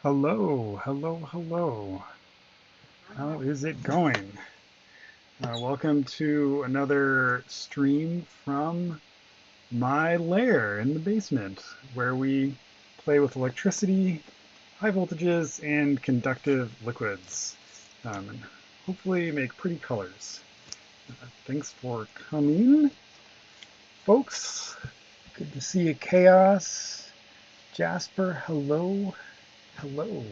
Hello, hello, hello. How is it going? Welcome to another stream from my lair in the basement where we play with electricity, high voltages, and conductive liquids. And hopefully make pretty colors. Thanks for coming, folks. Good to see you, Chaos. Jasper, hello, hello.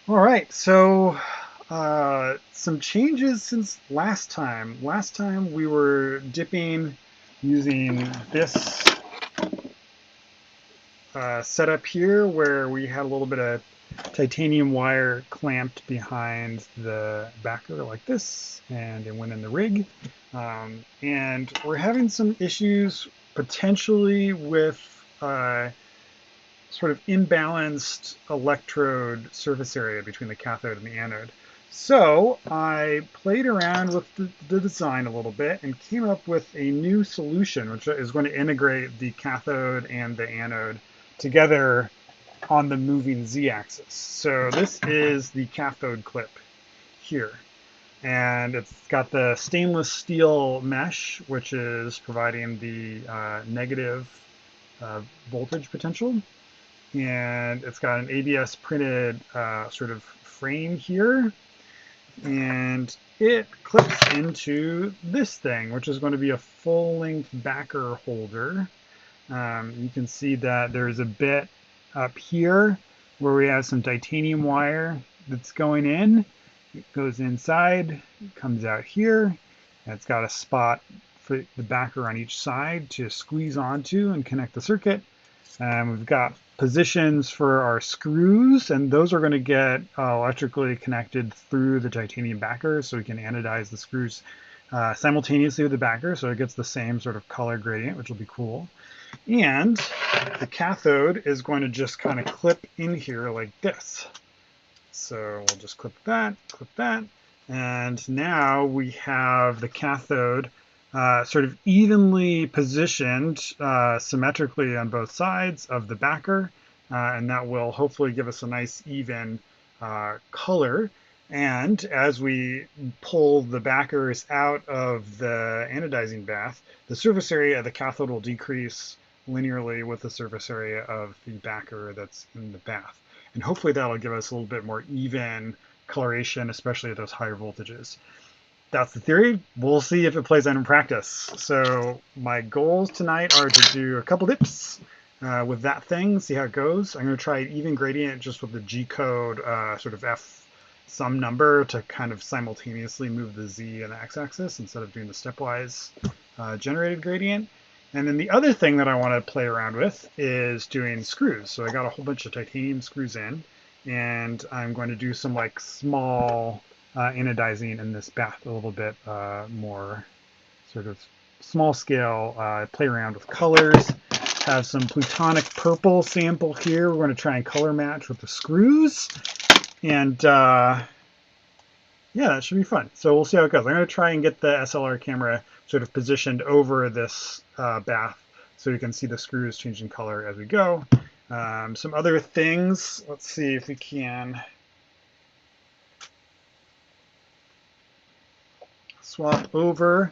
All right, so some changes since last time. Last time we were dipping using this setup here where we had a little bit of titanium wire clamped behind the backer like this, and it went in the rig. And we're having some issues potentially with sort of imbalanced electrode surface area between the cathode and the anode. So I played around with the design a little bit and came up with a new solution, which is going to integrate the cathode and the anode together on the moving z-axis. So this is the cathode clip here. And it's got the stainless steel mesh, which is providing the negative voltage potential, and it's got an ABS printed sort of frame here, and it clips into this thing, which is going to be a full-length backer holder. You can see that there's a bit up here where we have some titanium wire that's going in. It goes inside, it comes out here, and it's got a spot for the backer on each side to squeeze onto and connect the circuit. We've got positions for our screws, and those are going to get electrically connected through the titanium backer, so we can anodize the screws simultaneously with the backer, so it gets the same sort of color gradient, which will be cool. And the cathode is going to just kind of clip in here like this. So we'll just clip that, and now we have the cathode sort of evenly positioned symmetrically on both sides of the backer, and that will hopefully give us a nice even color. And as we pull the backers out of the anodizing bath, the surface area of the cathode will decrease linearly with the surface area of the backer that's in the bath. And hopefully that'll give us a little bit more even coloration, especially at those higher voltages. That's the theory. We'll see if it plays out in practice. So my goals tonight are to do a couple dips with that thing, see how it goes. I'm going to try an even gradient just with the G-code sort of F some number to kind of simultaneously move the Z and the X-axis instead of doing the stepwise generated gradient. And then the other thing that I want to play around with is doing screws. So I got a whole bunch of titanium screws in, and I'm going to do some like small anodizing in this bath a little bit more sort of small scale, play around with colors. Have some plutonic purple sample here. We're going to try and color match with the screws. And yeah, that should be fun. So we'll see how it goes. I'm going to try and get the SLR camera sort of positioned over this bath so you can see the screws changing color as we go. Some other things. Let's see if we can swap over,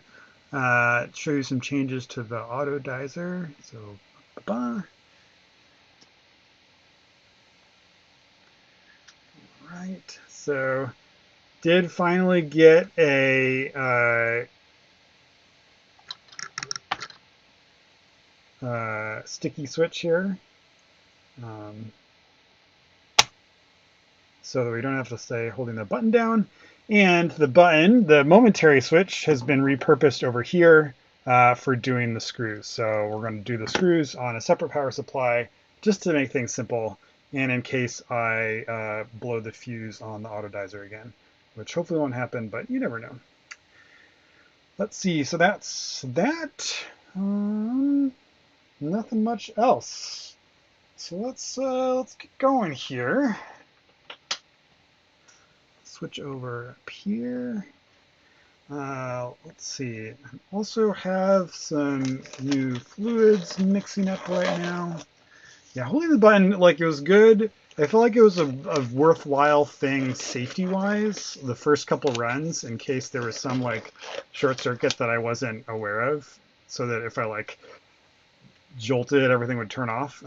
show you some changes to the autodizer. So, right. So, did finally get a sticky switch here, so that we don't have to stay holding the button down. And the button, the momentary switch, has been repurposed over here for doing the screws. So we're going to do the screws on a separate power supply just to make things simple, and in case I blow the fuse on the autodizer again, which hopefully won't happen, but you never know. Let's see, so that's that. Nothing much else. So let's get going here. Switch over up here. Let's see. I also have some new fluids mixing up right now. Yeah, holding the button like it was good I feel like it was a worthwhile thing safety-wise, the first couple runs, in case there was some like short circuit that I wasn't aware of, so that if I like jolted, everything would turn off.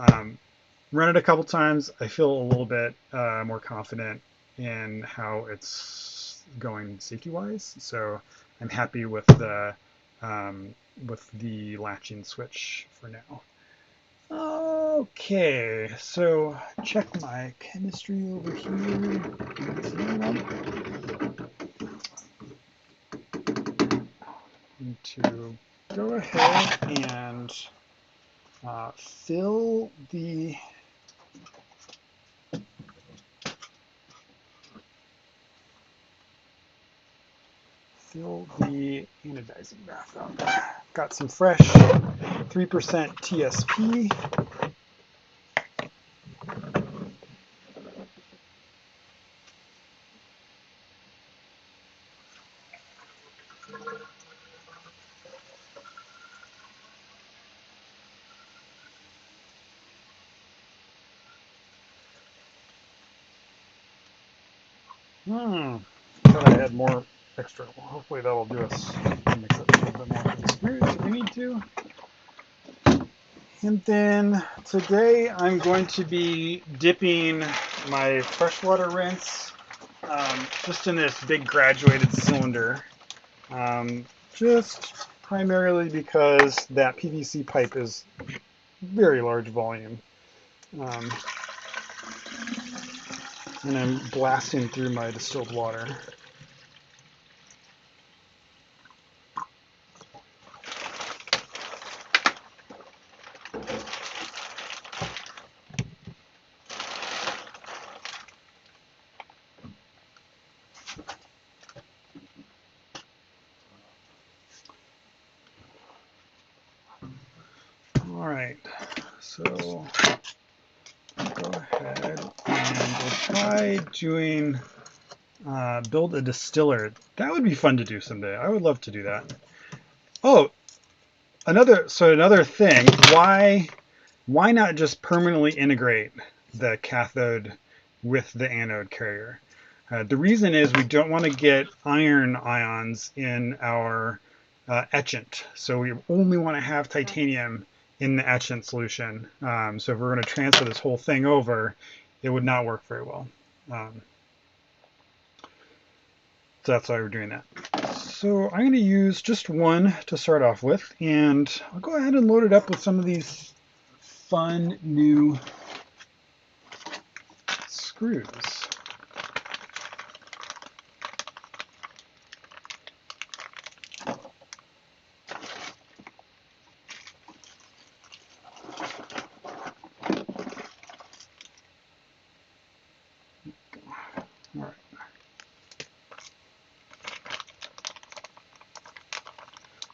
Run it a couple times, I feel a little bit more confident in how it's going safety-wise. So I'm happy with the latching switch for now. Okay, so check my chemistry over here. Need to go ahead and fill the anodizing bath up. Got some fresh 3% TSP. Thought I had more extra. Well, hopefully that'll do us mix up a little bit more for the screws if we need to. And then today I'm going to be dipping my freshwater rinse just in this big graduated cylinder. Just primarily because that PVC pipe is very large volume. And I'm blasting through my distilled water. All right, so go ahead and we'll try doing build a distiller. That would be fun to do someday. I would love to do that. Oh, another thing. Why not just permanently integrate the cathode with the anode carrier? The reason is we don't want to get iron ions in our etchant. So we only want to have titanium in the etchant solution. So if we're going to transfer this whole thing over, it would not work very well. So that's why we're doing that. So I'm going to use just one to start off with, and I'll go ahead and load it up with some of these fun new screws.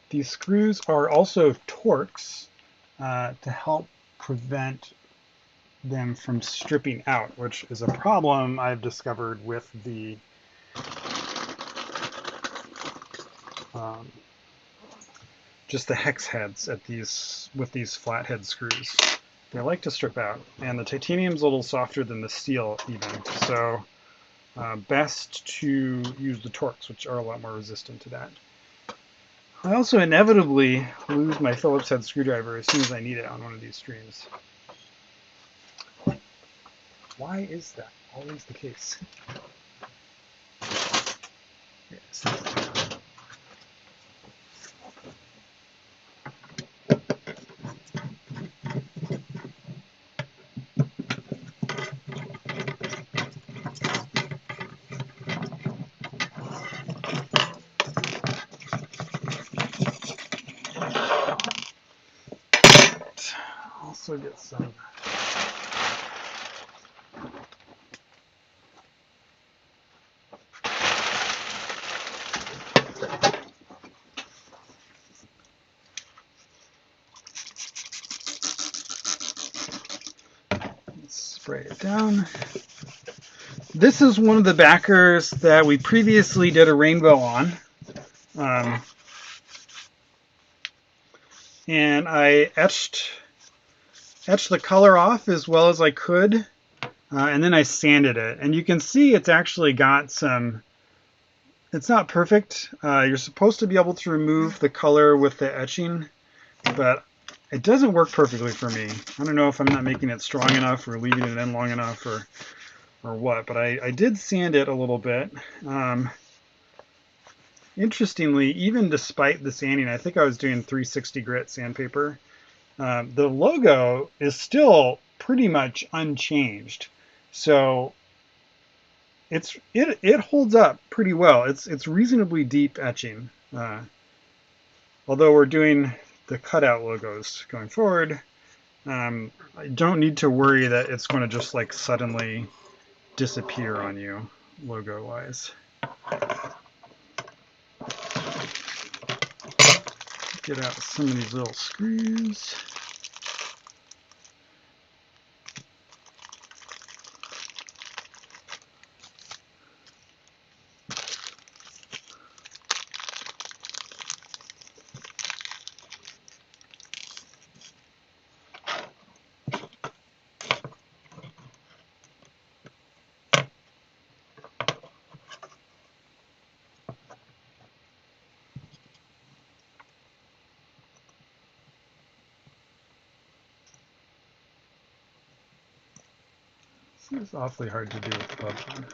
These screws are also Torx to help prevent them from stripping out, which is a problem I've discovered with the just the hex heads at with these flathead screws. They like to strip out, and the titanium's a little softer than the steel even, so best to use the Torx, which are a lot more resistant to that. I also inevitably lose my Phillips head screwdriver as soon as I need it on one of these streams. Why is that always the case? Yes. Also get some spray it down. This is one of the backers that we previously did a rainbow on. And I etched the color off as well as I could And then I sanded it. And you can see it's actually got some, it's not perfect. You're supposed to be able to remove the color with the etching, but it doesn't work perfectly for me. I don't know if I'm not making it strong enough or leaving it in long enough or what, but I did sand it a little bit. Interestingly, even despite the sanding, I think I was doing 360 grit sandpaper, the logo is still pretty much unchanged. So it holds up pretty well. It's reasonably deep etching. Although we're doing the cutout logos going forward, I don't need to worry that it's going to just like suddenly disappear on you logo wise. Get out some of these little screws. It's awfully hard to do with gloves on.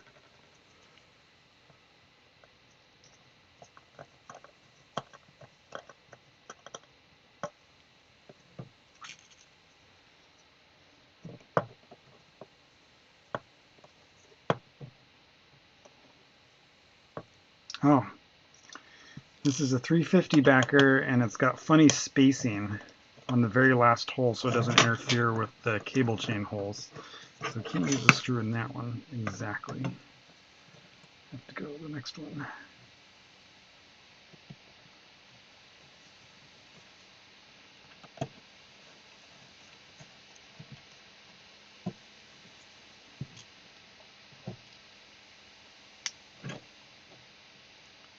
Oh, this is a 350 backer, and it's got funny spacing on the very last hole so it doesn't interfere with the cable chain holes. So I can't use a screw in that one exactly. Have to go to the next one.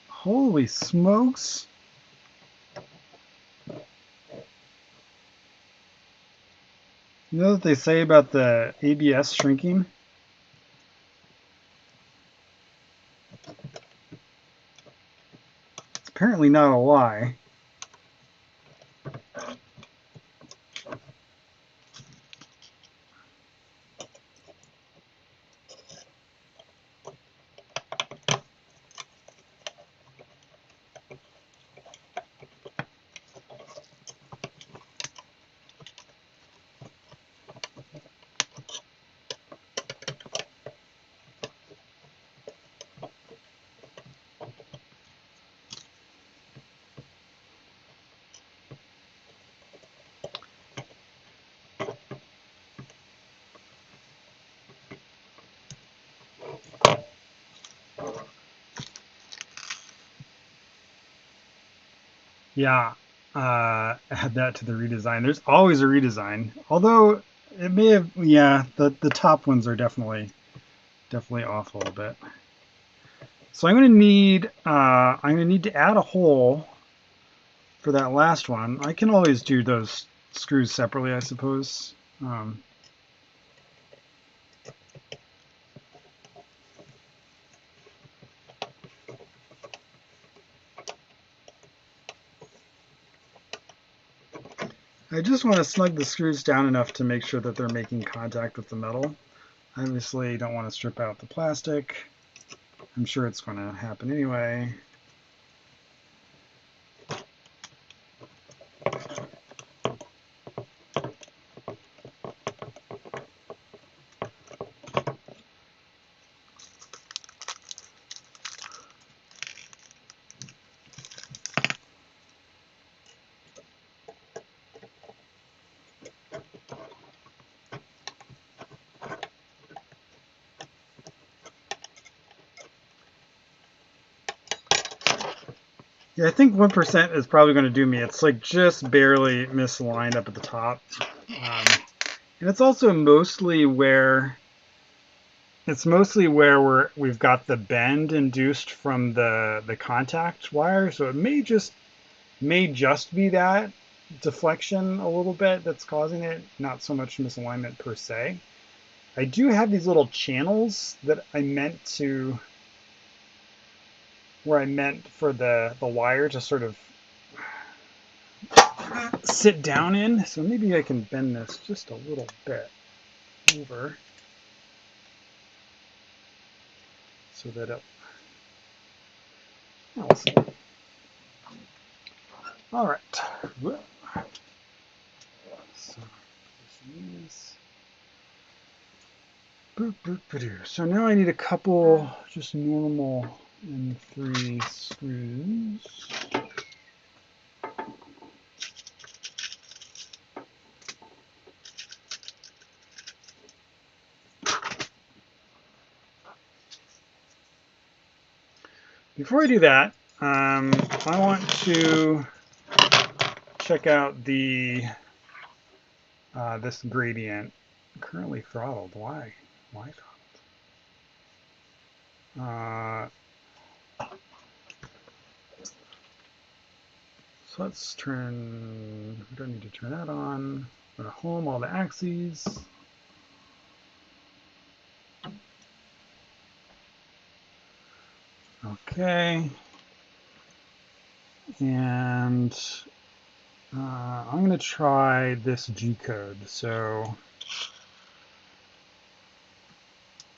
Holy smokes! You know what they say about the ABS shrinking? It's apparently not a lie. Yeah, add that to the redesign. There's always a redesign. Although it may have, yeah, the top ones are definitely off a little bit. So I'm gonna need to add a hole for that last one. I can always do those screws separately, I suppose. I just want to snug the screws down enough to make sure that they're making contact with the metal. Obviously, you don't want to strip out the plastic. I'm sure it's going to happen anyway. Yeah, I think 1% is probably going to do me. It's like just barely misaligned up at the top. And it's also mostly where we've got the bend induced from the contact wire. So it may just be that deflection a little bit that's causing it, not so much misalignment per se. I do have these little channels that where I meant for the wire to sort of sit down in. So maybe I can bend this just a little bit over so that it, I'll see. All right. So use. Boop, boop, boop. So now I need a couple just normal M3 screws. Before I do that, I want to check out the this gradient. Currently throttled. Why? Why throttled? So let's turn. We don't need to turn that on. I'm going to home all the axes. Okay. And I'm going to try this G code. So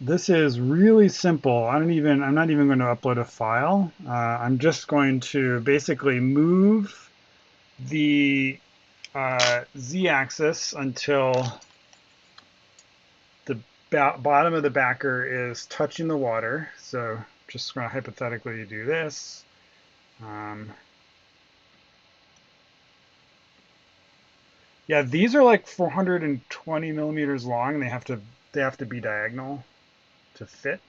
this is really simple. I'm not even going to upload a file. I'm just going to basically move the z-axis until the bottom of the backer is touching the water. So just going to hypothetically do this. Yeah, these are like 420 millimeters long, and they have to be diagonal to fit.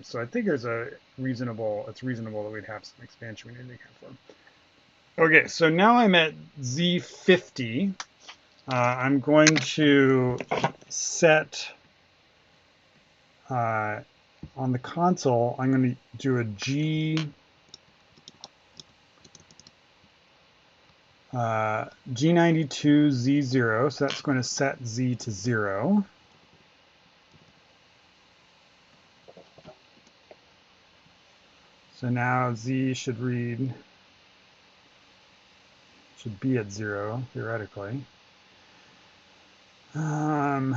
So I think it's reasonable that we'd have some expansion we need to account for. Okay, so now I'm at Z50. I'm going to set on the console. I'm going to do a G92 Z0, so that's going to set Z to 0. So now Z should be at 0, theoretically. I'm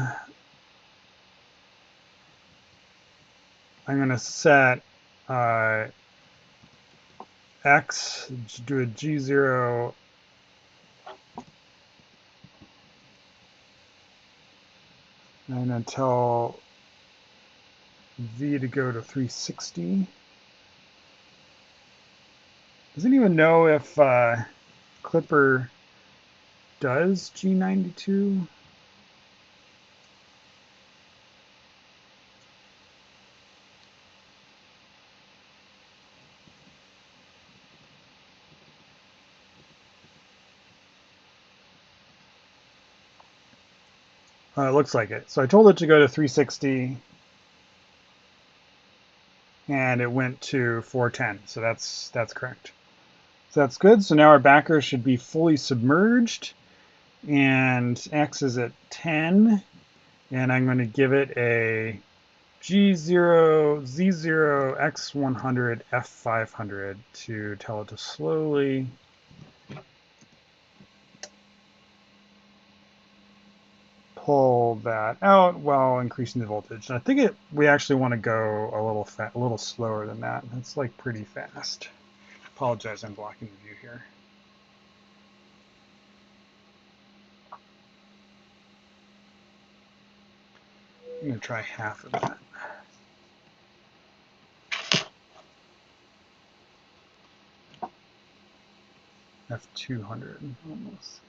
going to set X, do a G0 and then tell V to go to 360. Does anyone know if Clipper does G92? It looks like it. So I told it to go to 360 and it went to 410. So that's correct. So that's good. So now our backer should be fully submerged and X is at 10 and I'm going to give it a G0, Z0, X100, F500 to tell it to slowly pull that out while increasing the voltage. And I think we actually want to go a little slower than that. That's like pretty fast. Apologize, I'm blocking the view here. I'm going to try half of that. F200 almost.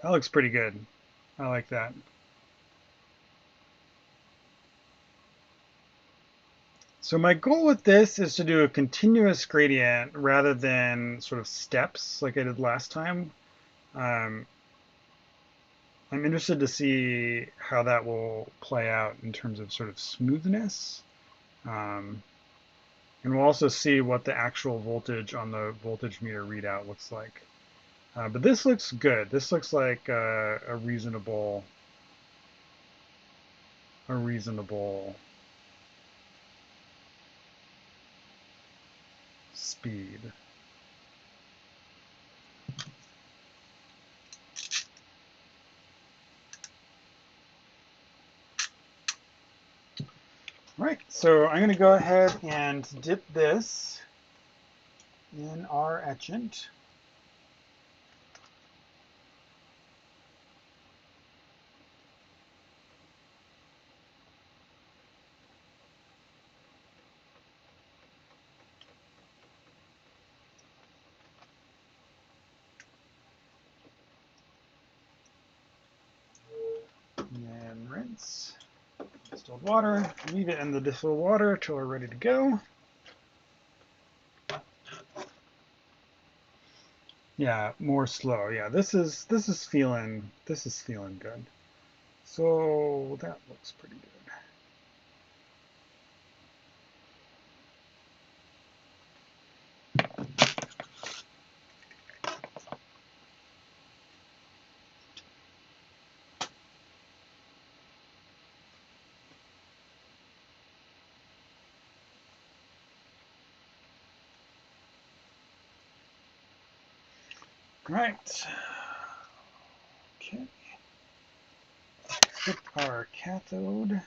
That looks pretty good. I like that. So my goal with this is to do a continuous gradient rather than sort of steps like I did last time. Um, I'm interested to see how that will play out in terms of sort of smoothness. Um, and we'll also see what the actual voltage on the voltage meter readout looks like. But this looks good. This looks like a reasonable speed. All right, so I'm going to go ahead and dip this in our etchant. And rinse. Distilled water. Leave it in the distilled water till we're ready to go. Yeah, more slow. Yeah, this is feeling good. So that looks pretty good. Right. Okay. Flip our cathode.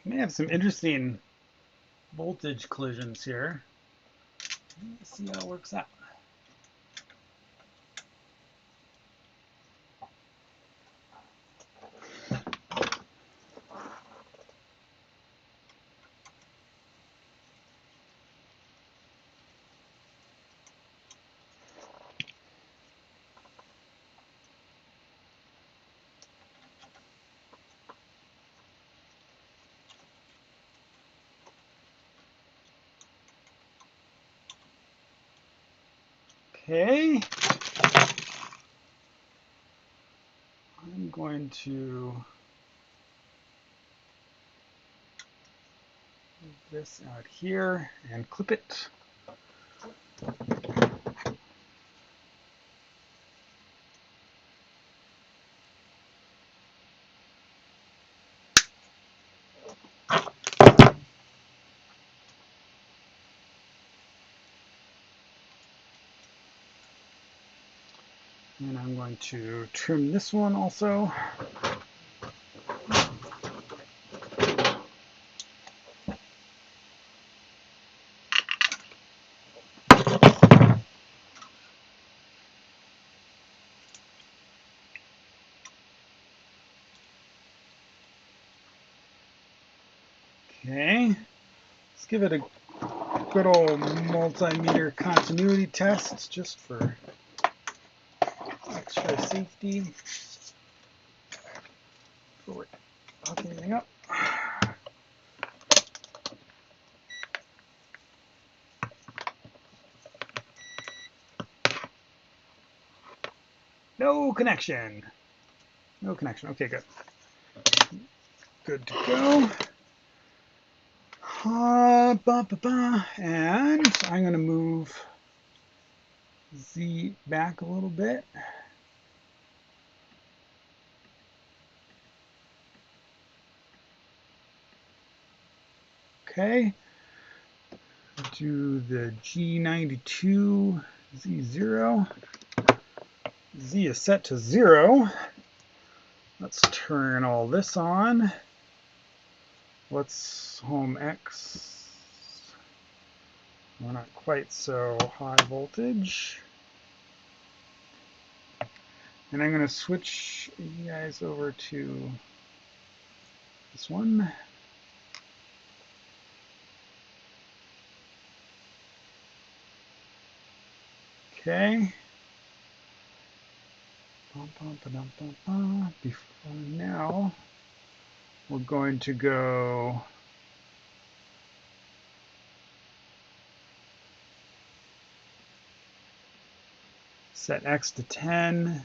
May have some interesting voltage collisions here. Let's see how it works out. Okay. I'm going to move this out here and clip it. And I'm going to trim this one also. Okay, let's give it a good old multimeter continuity test just for extra safety before we hook anything up. No connection. No connection. Okay, good. Good to go. And I'm going to move Z back a little bit. Okay. Do the G92 Z0. Z is set to 0. Let's turn all this on. Let's home X. We're not quite so high voltage. And I'm going to switch you guys over to this one. Okay. Before now, we're going to go set X to 10,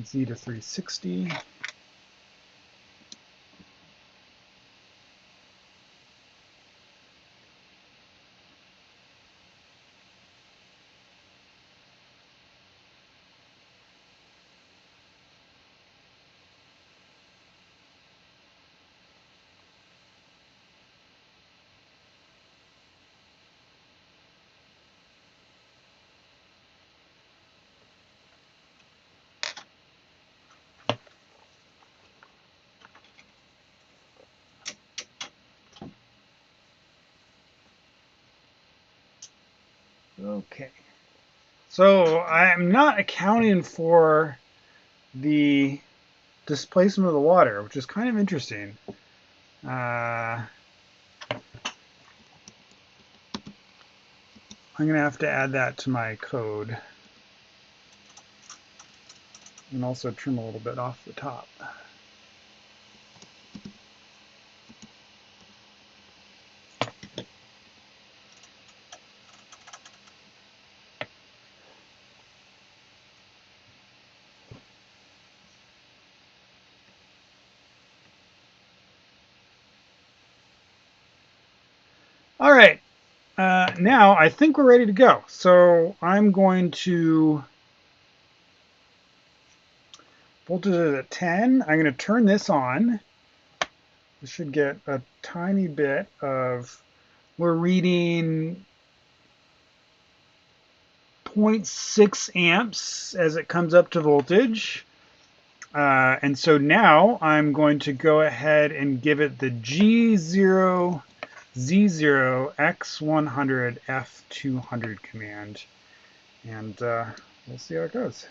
Z to 360. Okay. So I'm not accounting for the displacement of the water, which is kind of interesting. I'm going to have to add that to my code and also trim a little bit off the top. All right, now I think we're ready to go. So I'm going to voltage it at 10. I'm going to turn this on. We should get a tiny bit of, we're reading 0.6 amps as it comes up to voltage. And so now I'm going to go ahead and give it the G0 Z0 X100 F200 command, and we'll see how it goes.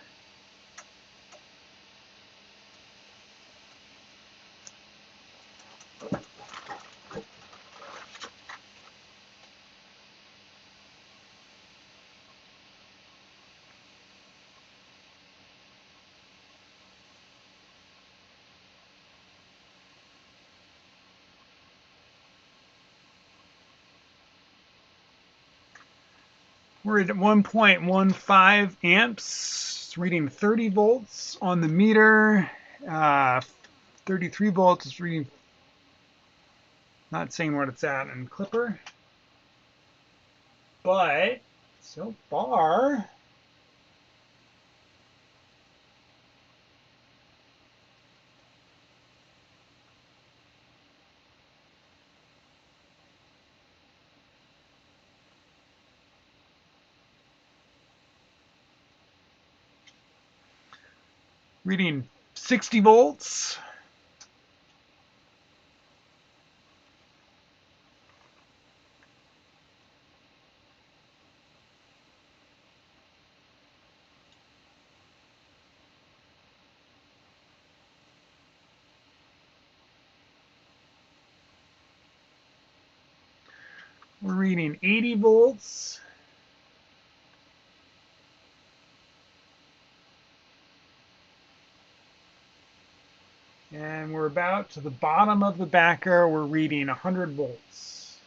We're at 1.15 amps, it's reading 30 volts on the meter. 33 volts is reading, not saying what it's at in Clipper, but so far reading 60 volts. We're reading 80 volts. And we're about to the bottom of the backer. We're reading 100 volts.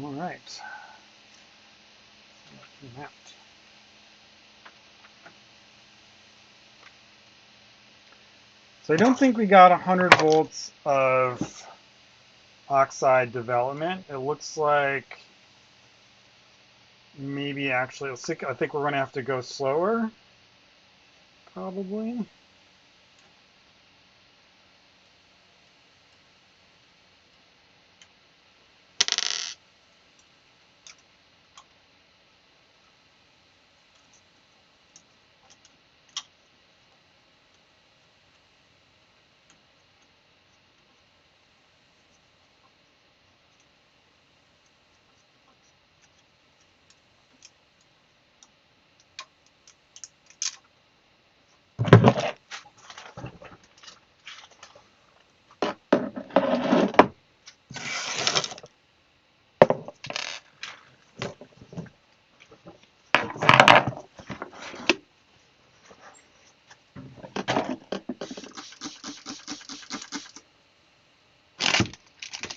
All right. So I don't think we got 100 volts of oxide development. It looks like maybe actually, I think we're going to have to go slower, probably.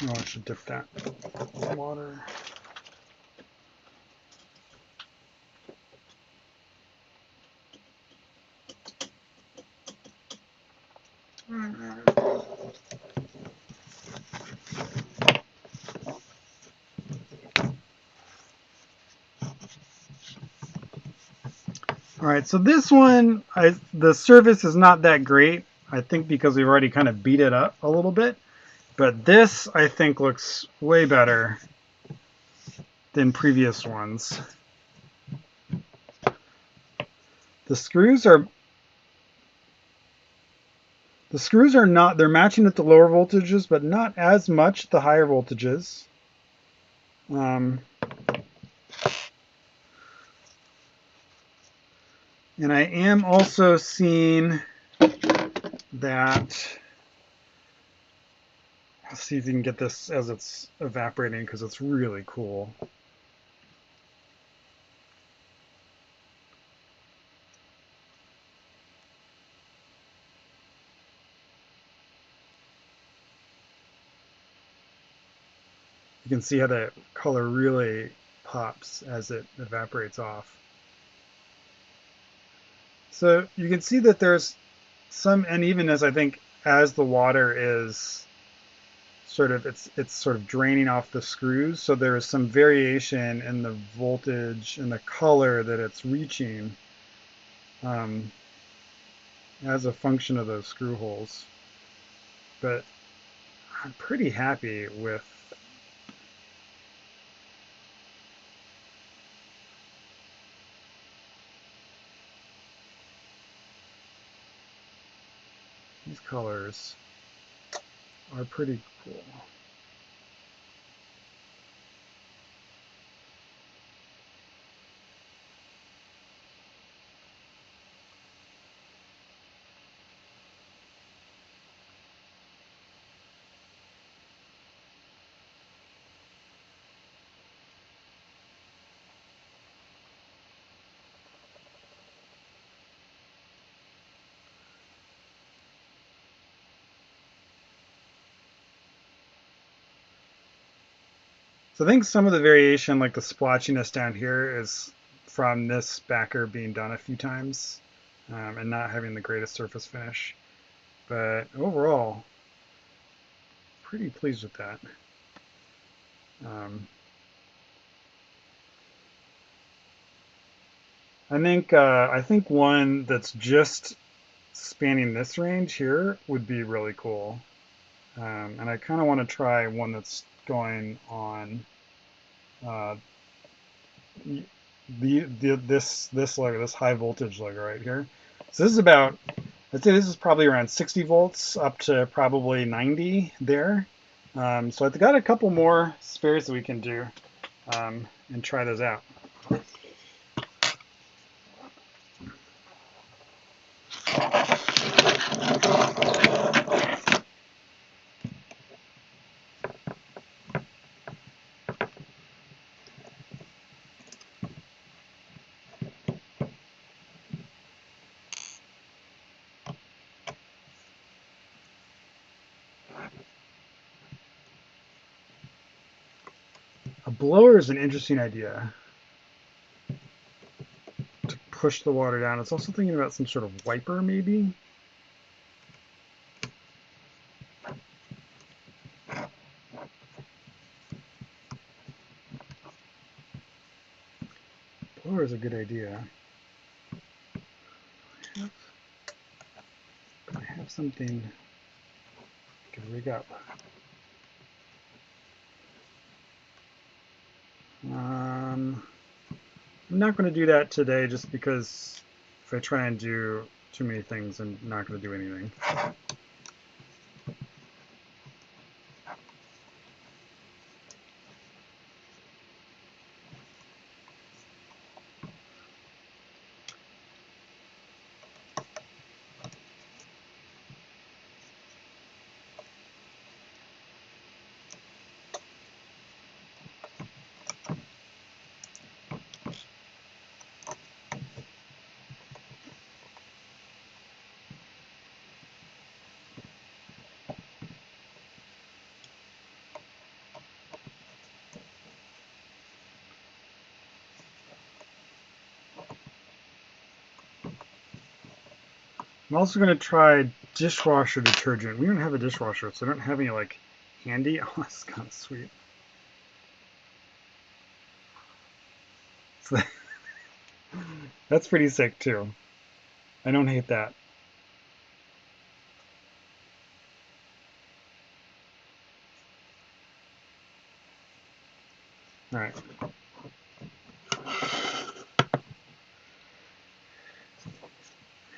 Oh, I should dip that in water. All right, so this one, the surface is not that great, I think because we've already kind of beat it up a little bit. But this, I think, looks way better than previous ones. The screws are not, they're matching at the lower voltages, but not as much at the higher voltages. And I am also seeing that, let's see if you can get this as it's evaporating because it's really cool. You can see how the color really pops as it evaporates off. So you can see that there's some unevenness, I think, as the water is sort of, it's sort of draining off the screws. So there is some variation in the voltage and the color that it's reaching as a function of those screw holes. But I'm pretty happy with these colors. Are pretty cool. So I think some of the variation, like the splotchiness down here, is from this backer being done a few times and not having the greatest surface finish. But overall, pretty pleased with that. I think one that's just spanning this range here would be really cool. And I kind of want to try one that's going on this leg, this high voltage leg right here. So this is about, I'd say this is probably around 60 volts up to probably 90 there. So I've got a couple more spares that we can do and try those out. A blower is an interesting idea to push the water down. It's also thinking about some sort of wiper maybe. Blower is a good idea. I have something I can rig up. I'm not going to do that today just because if I try and do too many things, I'm not going to do anything. I'm also going to try dishwasher detergent. We don't have a dishwasher, so I don't have any like handy. Oh, that's kind of sweet. So that's pretty sick too. I don't hate that. All right.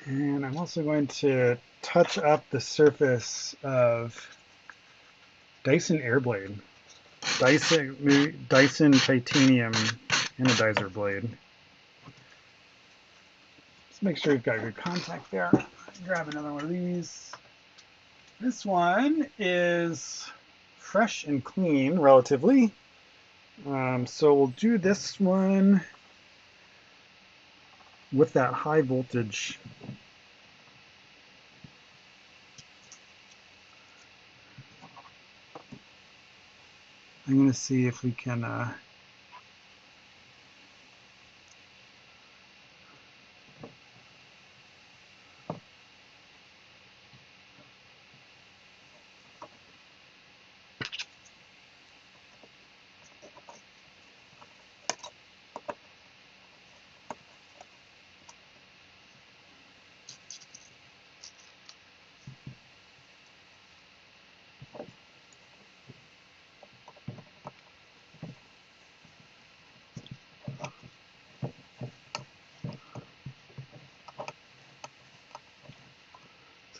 And I'm also going to touch up the surface of Dyson Airblade. Dyson titanium anodizer blade. Let's make sure we've got good contact there. Grab another one of these. This one is fresh and clean, relatively. So we'll do this one with that high voltage. I'm going to see if we can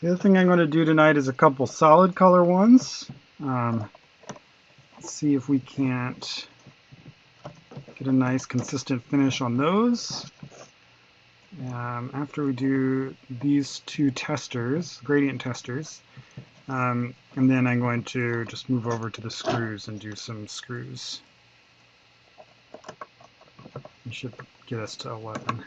the other thing I'm going to do tonight is a couple solid color ones. Let's see if we can't get a nice consistent finish on those. After we do these two testers, gradient testers, and then I'm going to just move over to the screws and do some screws. It should get us to 11.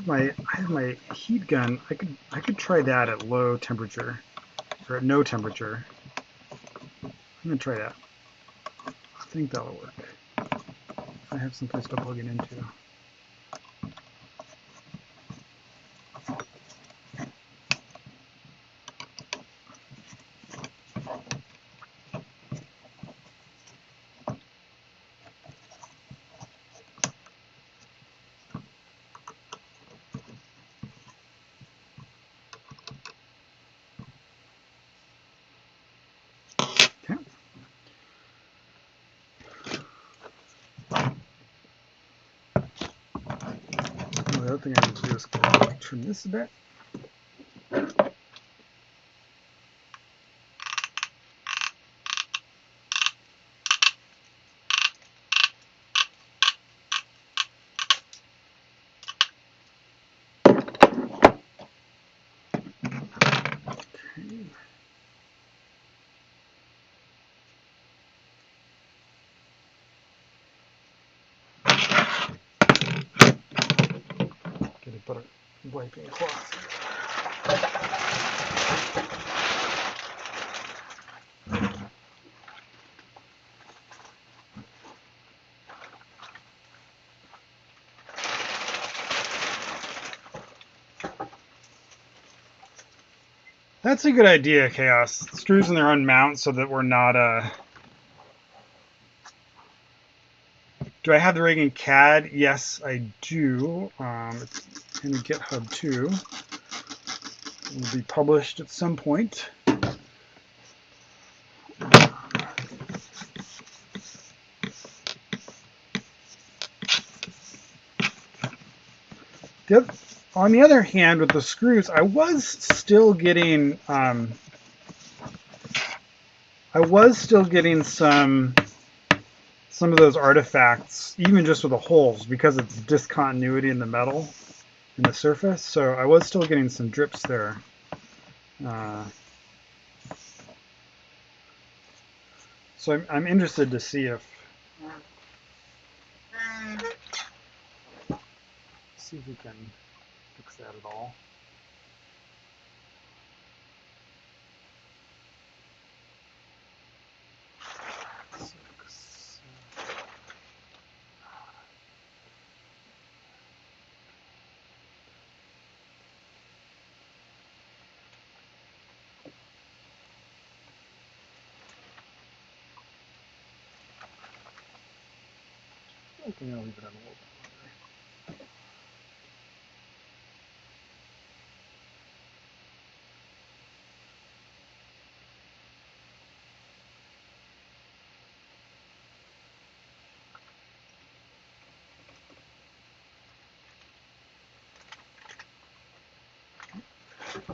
I have my heat gun. I could try that at low temperature or at no temperature. I'm gonna try that. I think that'll work. I have some place to plug it into. Okay. The other thing I need to do is trim this a bit. Get a better wiping cloth. That's a good idea, Chaos. Screws in their own mount so that we're not Do I have the rig in CAD? Yes, I do. It's in GitHub too. It will be published at some point. On the other hand, with the screws, I was still getting some of those artifacts, even just with the holes, because it's discontinuity in the metal. in the surface, so I was still getting some drips there. So I'm interested to see if we can fix that at all. I think I'll leave it on a little bit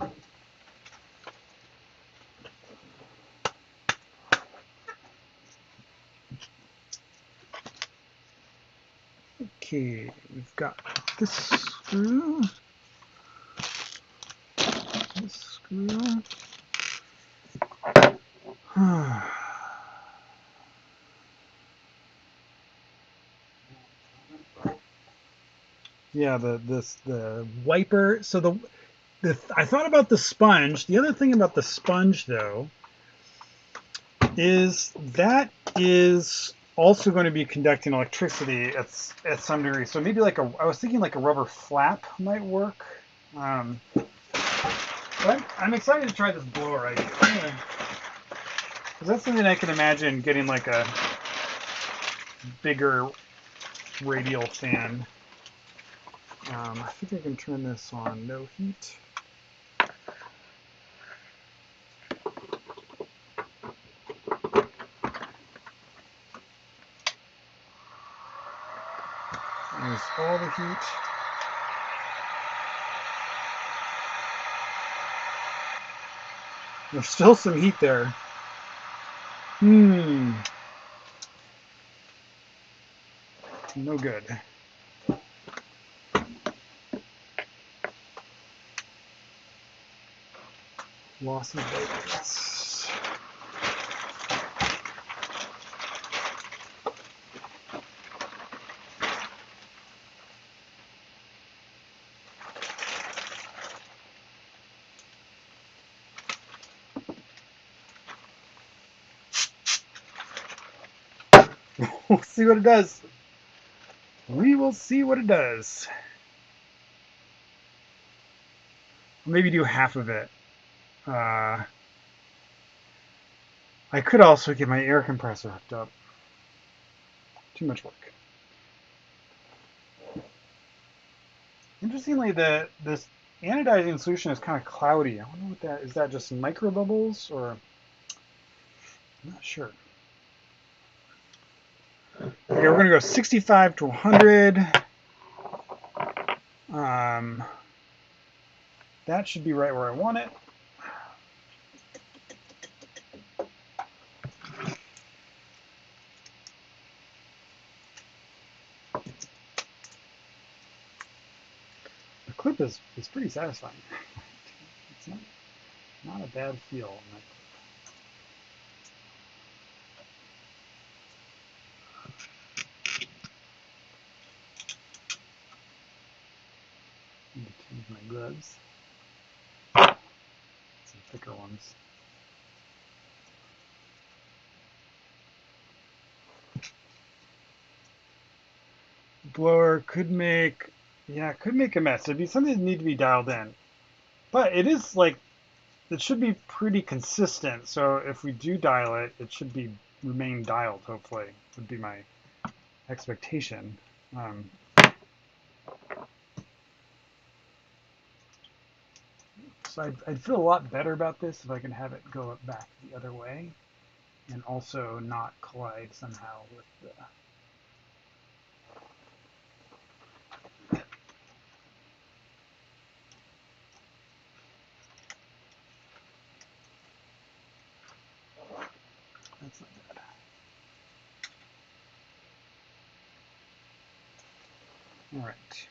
longer. Okay, we've got this screw. This screw. Yeah, the wiper. So I thought about the sponge. The other thing about the sponge, though, is that is also going to be conducting electricity at some degree. So maybe I was thinking like a rubber flap might work. But I'm excited to try this blower idea. Because that's something I can imagine getting like a bigger radial fan. I think I can turn this on no heat. There's all the heat. There's still some heat there. No good. Loss of brightness. We'll see what it does. We will see what it does. Maybe do half of it. I could also get my air compressor hooked up. Too much work. Interestingly, this anodizing solution is kind of cloudy. I wonder what that is. That just micro bubbles, or I'm not sure. Okay, we're gonna go 65 to 100. That should be right where I want it. The clip is pretty satisfying. It's not a bad feel on that clip. Need to change my gloves. Some thicker ones. Blower could make a mess. It'd be something that need to be dialed in. But it is like it should be pretty consistent. So if we do dial it, it should remain dialed. Hopefully, would be my expectation. So I'd feel a lot better about this if I can have it go back the other way, and also not collide somehow with the. That's not bad. All right.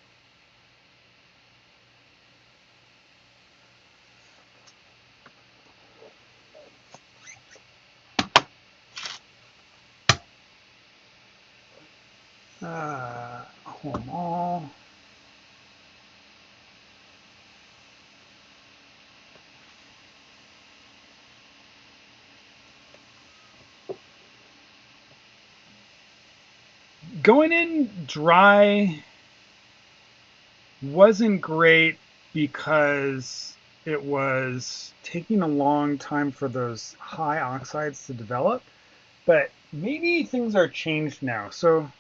Home all. Going in dry wasn't great because it was taking a long time for those high oxides to develop, but maybe things are changed now. So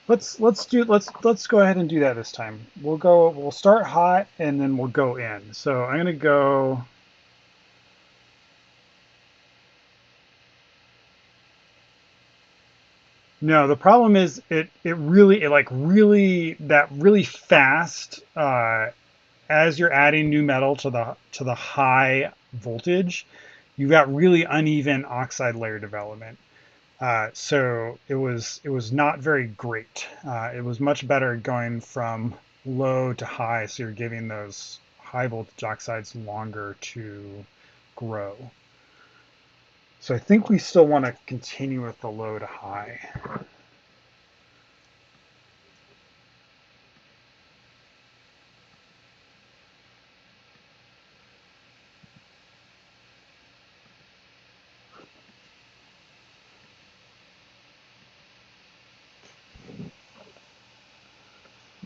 let's go ahead and do that this time. We'll start hot and then we'll go in. So I'm gonna go. No, the problem is it really fast as you're adding new metal to the high voltage, you've got really uneven oxide layer development. So it was not very great. It was much better going from low to high, so you're giving those high voltage oxides longer to grow. So I think we still want to continue with the low to high.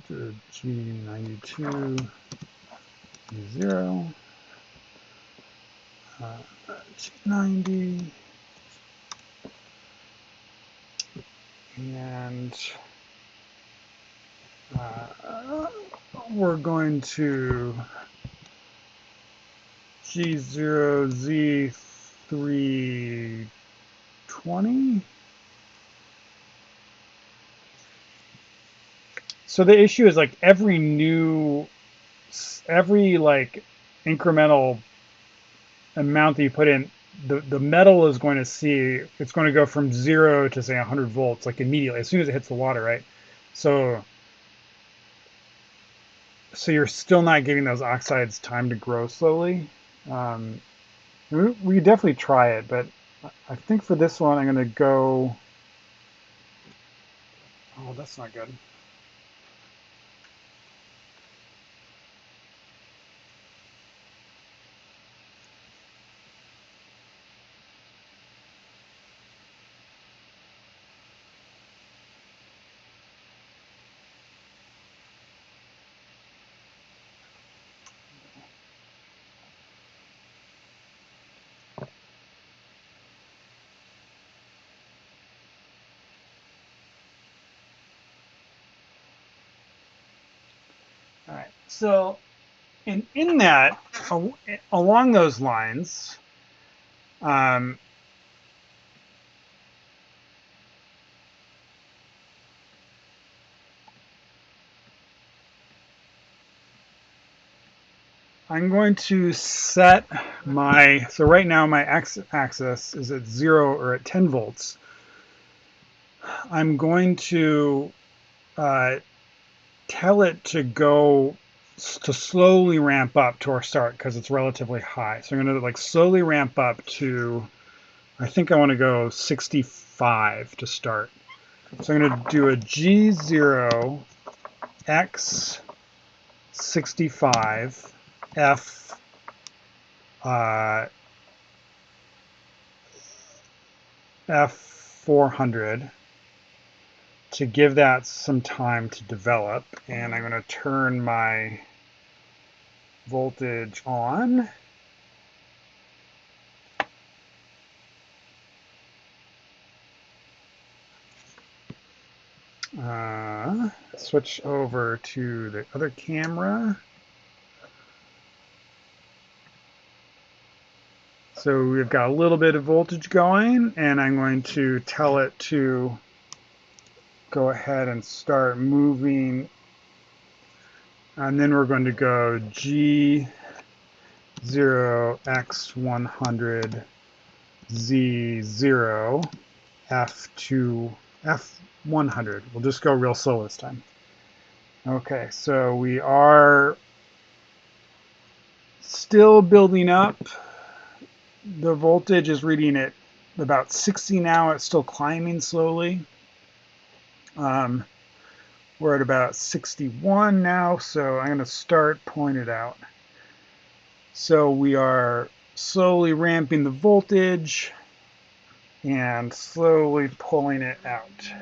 To G92 0, G90, and we're going to G0, Z320. So the issue is like every like incremental amount that you put in, the metal is going to see, it's going to go from 0 to say 100 volts like immediately as soon as it hits the water, right? So you're still not giving those oxides time to grow slowly. Um, we definitely try it, but I think for this one I'm going to go. Oh, that's not good. All right. So in that, along those lines, um, I'm going to set so right now my x-axis is at 0 or at 10 volts. I'm going to uh, tell it to slowly ramp up to our start because it's relatively high. So I'm going to like slowly ramp up to, I think I want to go 65 to start. So I'm going to do a G0 X 65 F F400 to give that some time to develop. And I'm going to turn my voltage on. Switch over to the other camera. So we've got a little bit of voltage going, and I'm going to tell it to go ahead and start moving. And then we're going to go G0X100 Z0 F2 F100. We'll just go real slow this time. Okay, so we are still building up. The voltage is reading at about 60 now. It's still climbing slowly. Um, we're at about 61 now, so I'm going to start pulling it out. So we are slowly ramping the voltage and slowly pulling it out.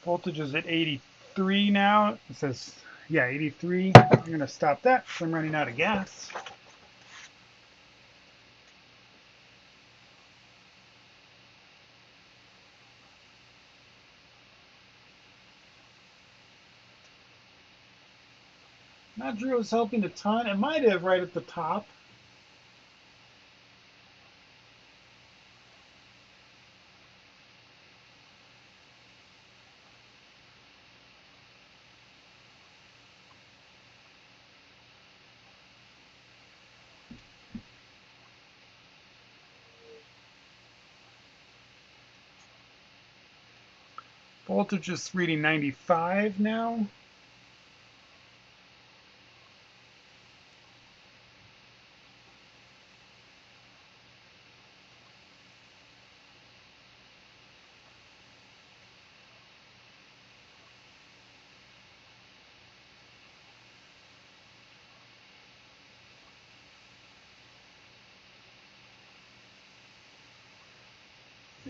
Voltage is at 83 now. It says, yeah, 83. I'm going to stop that because I'm running out of gas. Not sure it was helping a ton. It might have right at the top. Voltage is reading 95 now.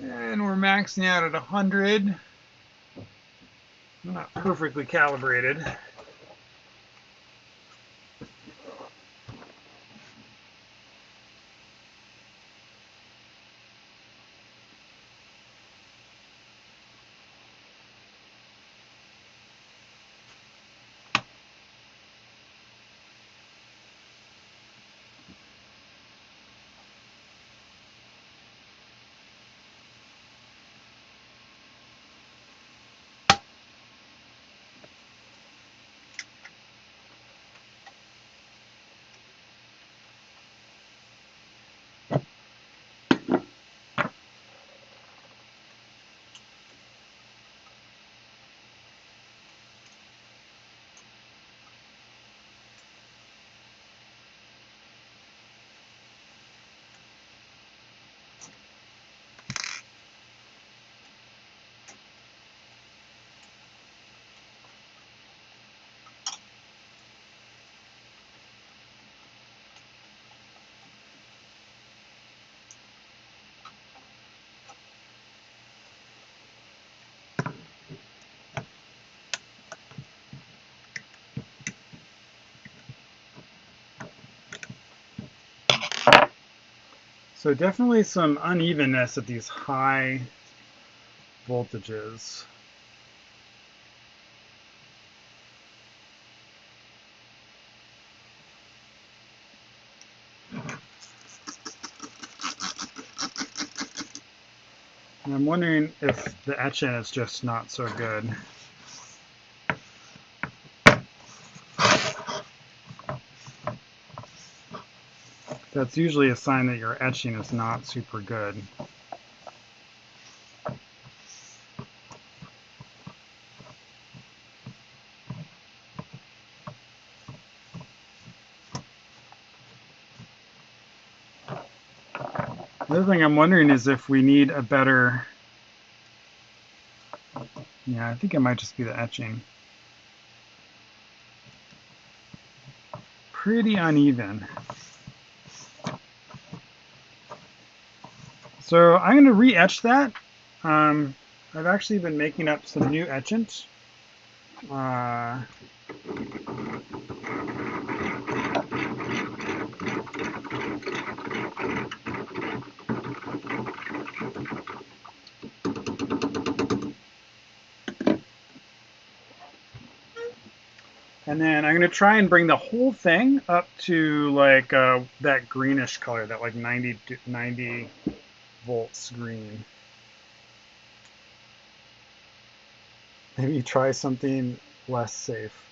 And we're maxing out at 100. Not perfectly calibrated. So definitely some unevenness at these high voltages. And I'm wondering if the etching is just not so good. That's usually a sign that your etching is not super good. The other thing I'm wondering is if we need a better... Yeah, I think it might just be the etching. Pretty uneven. So I'm going to re-etch that. I've actually been making up some new etchants. And then I'm going to try and bring the whole thing up to like that greenish color, that like 90 volts green. Maybe try something less safe.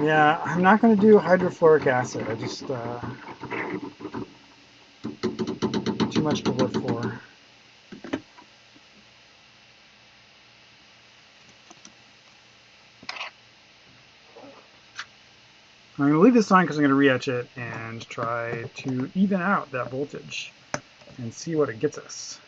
Yeah, I'm not going to do hydrofluoric acid. I just too much to live for. I'm going to leave this on because I'm going to re-etch it and try to even out that voltage and see what it gets us.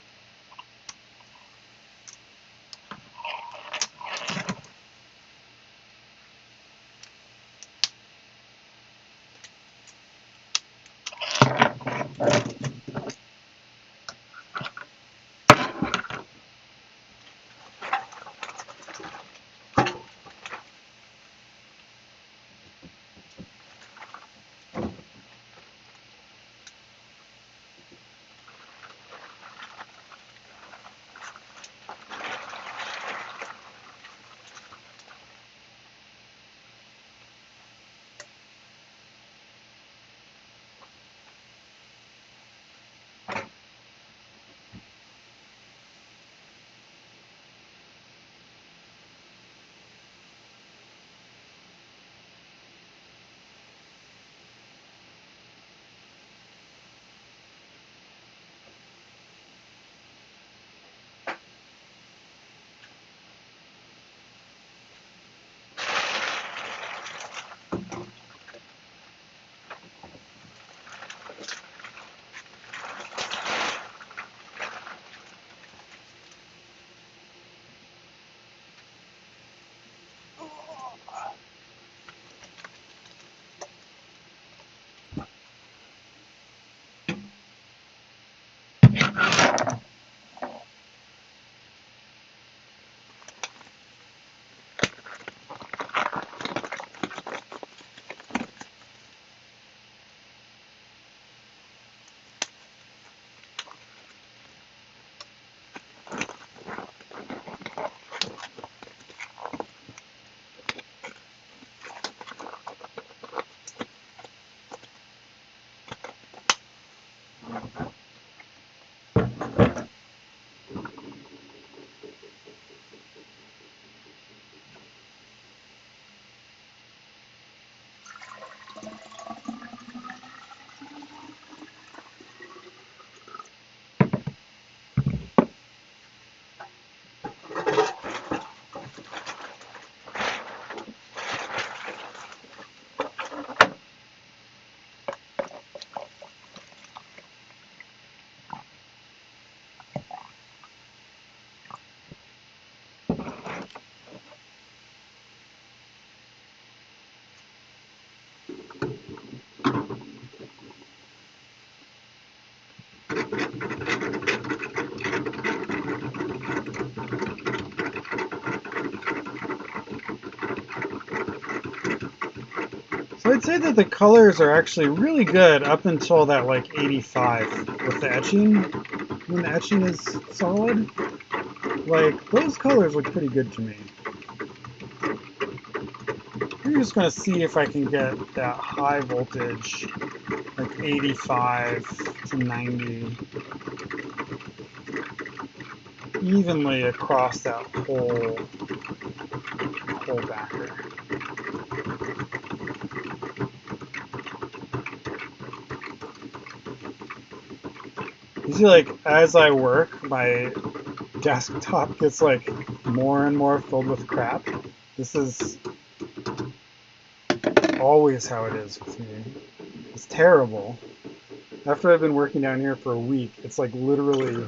So I'd say that the colors are actually really good up until that like 85 with the etching, when the etching is solid. Like, those colors look pretty good to me. I'm just going to see if I can get that high voltage, like 85 to 90, evenly across that whole backer. You see, like, as I work, my desktop gets like more and more filled with crap. This is always how it is with me. It's terrible. After I've been working down here for a week, it's like literally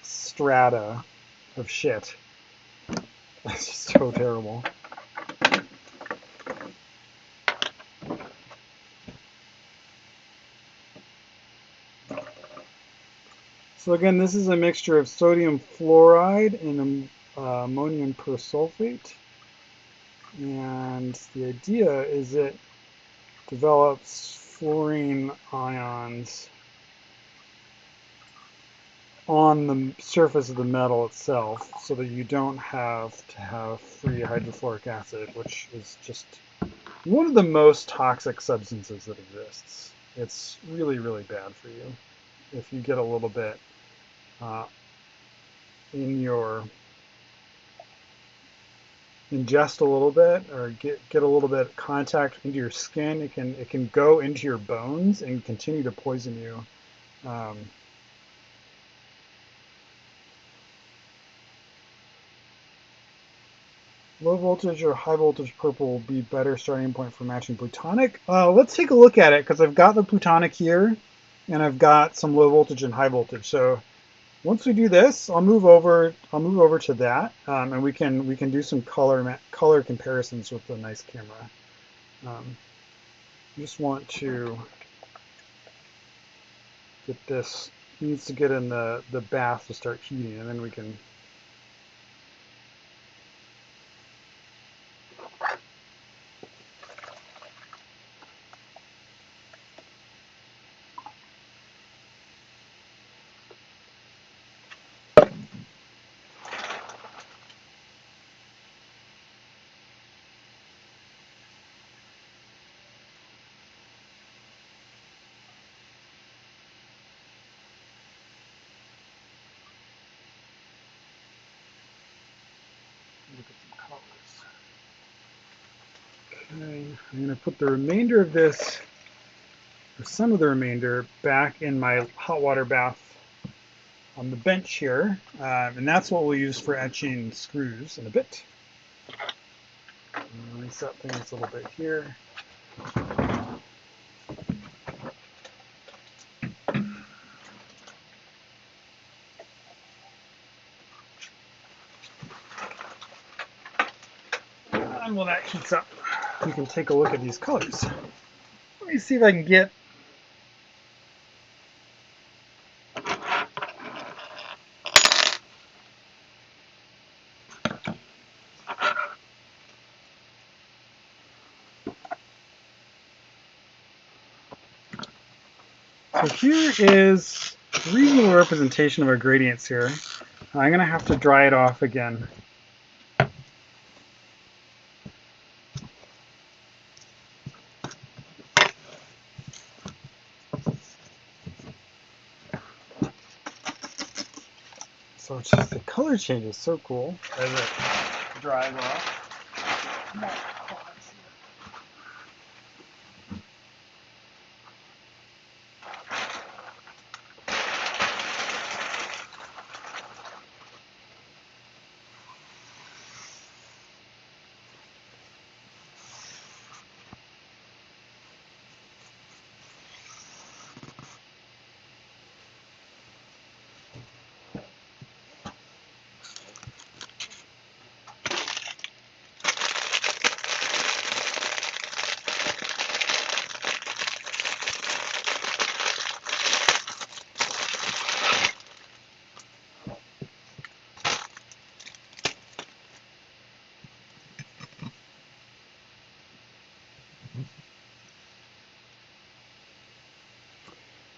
strata of shit. It's just so terrible. So again, this is a mixture of sodium fluoride and ammonium persulfate. And the idea is it develops fluorine ions on the surface of the metal itself so that you don't have to have free hydrofluoric acid, which is just one of the most toxic substances that exists. It's really, really bad for you if you get a little bit uh, in your ingest a little bit or get a little bit of contact into your skin. It can go into your bones and continue to poison you. Low voltage or high voltage purple will be better starting point for matching plutonic. Let's take a look at it because I've got the plutonic here and I've got some low voltage and high voltage. So once we do this, I'll move over to that, and we can do some color comparisons with the nice camera. I just want to get this. It needs to get in the bath to start heating, and then we can. Look at some colors. Okay, I'm going to put the remainder of this, or some of the remainder, back in my hot water bath on the bench here, and that's what we'll use for etching screws in a bit. Reset things a little bit here. And while that heats up, we can take a look at these colors. Let me see if I can get. So here is a reasonable representation of our gradients here. I'm going to have to dry it off again. So it's just the color change is so cool as it dries off.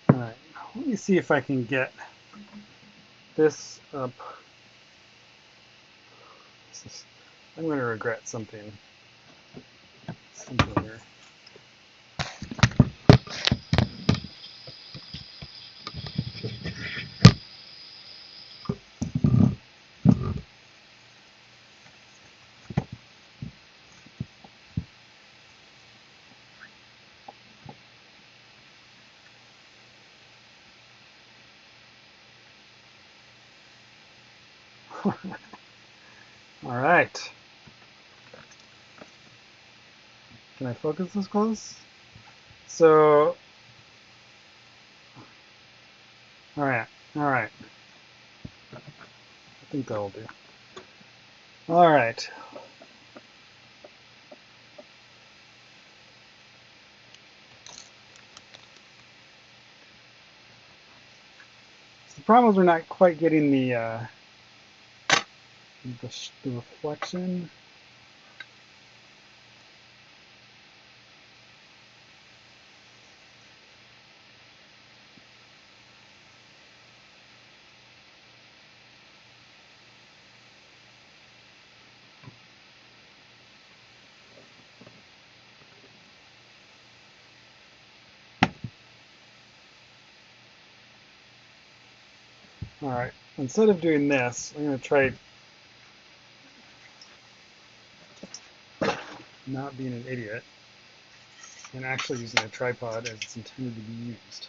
All right, let me see if I can get this up I'm going to regret something here. All right. Can I focus this close? So, all right. I think that'll do. All right. So the problem is we're not quite getting the reflection. All right, instead of doing this, I'm going to try not being an idiot and actually using a tripod as it's intended to be used.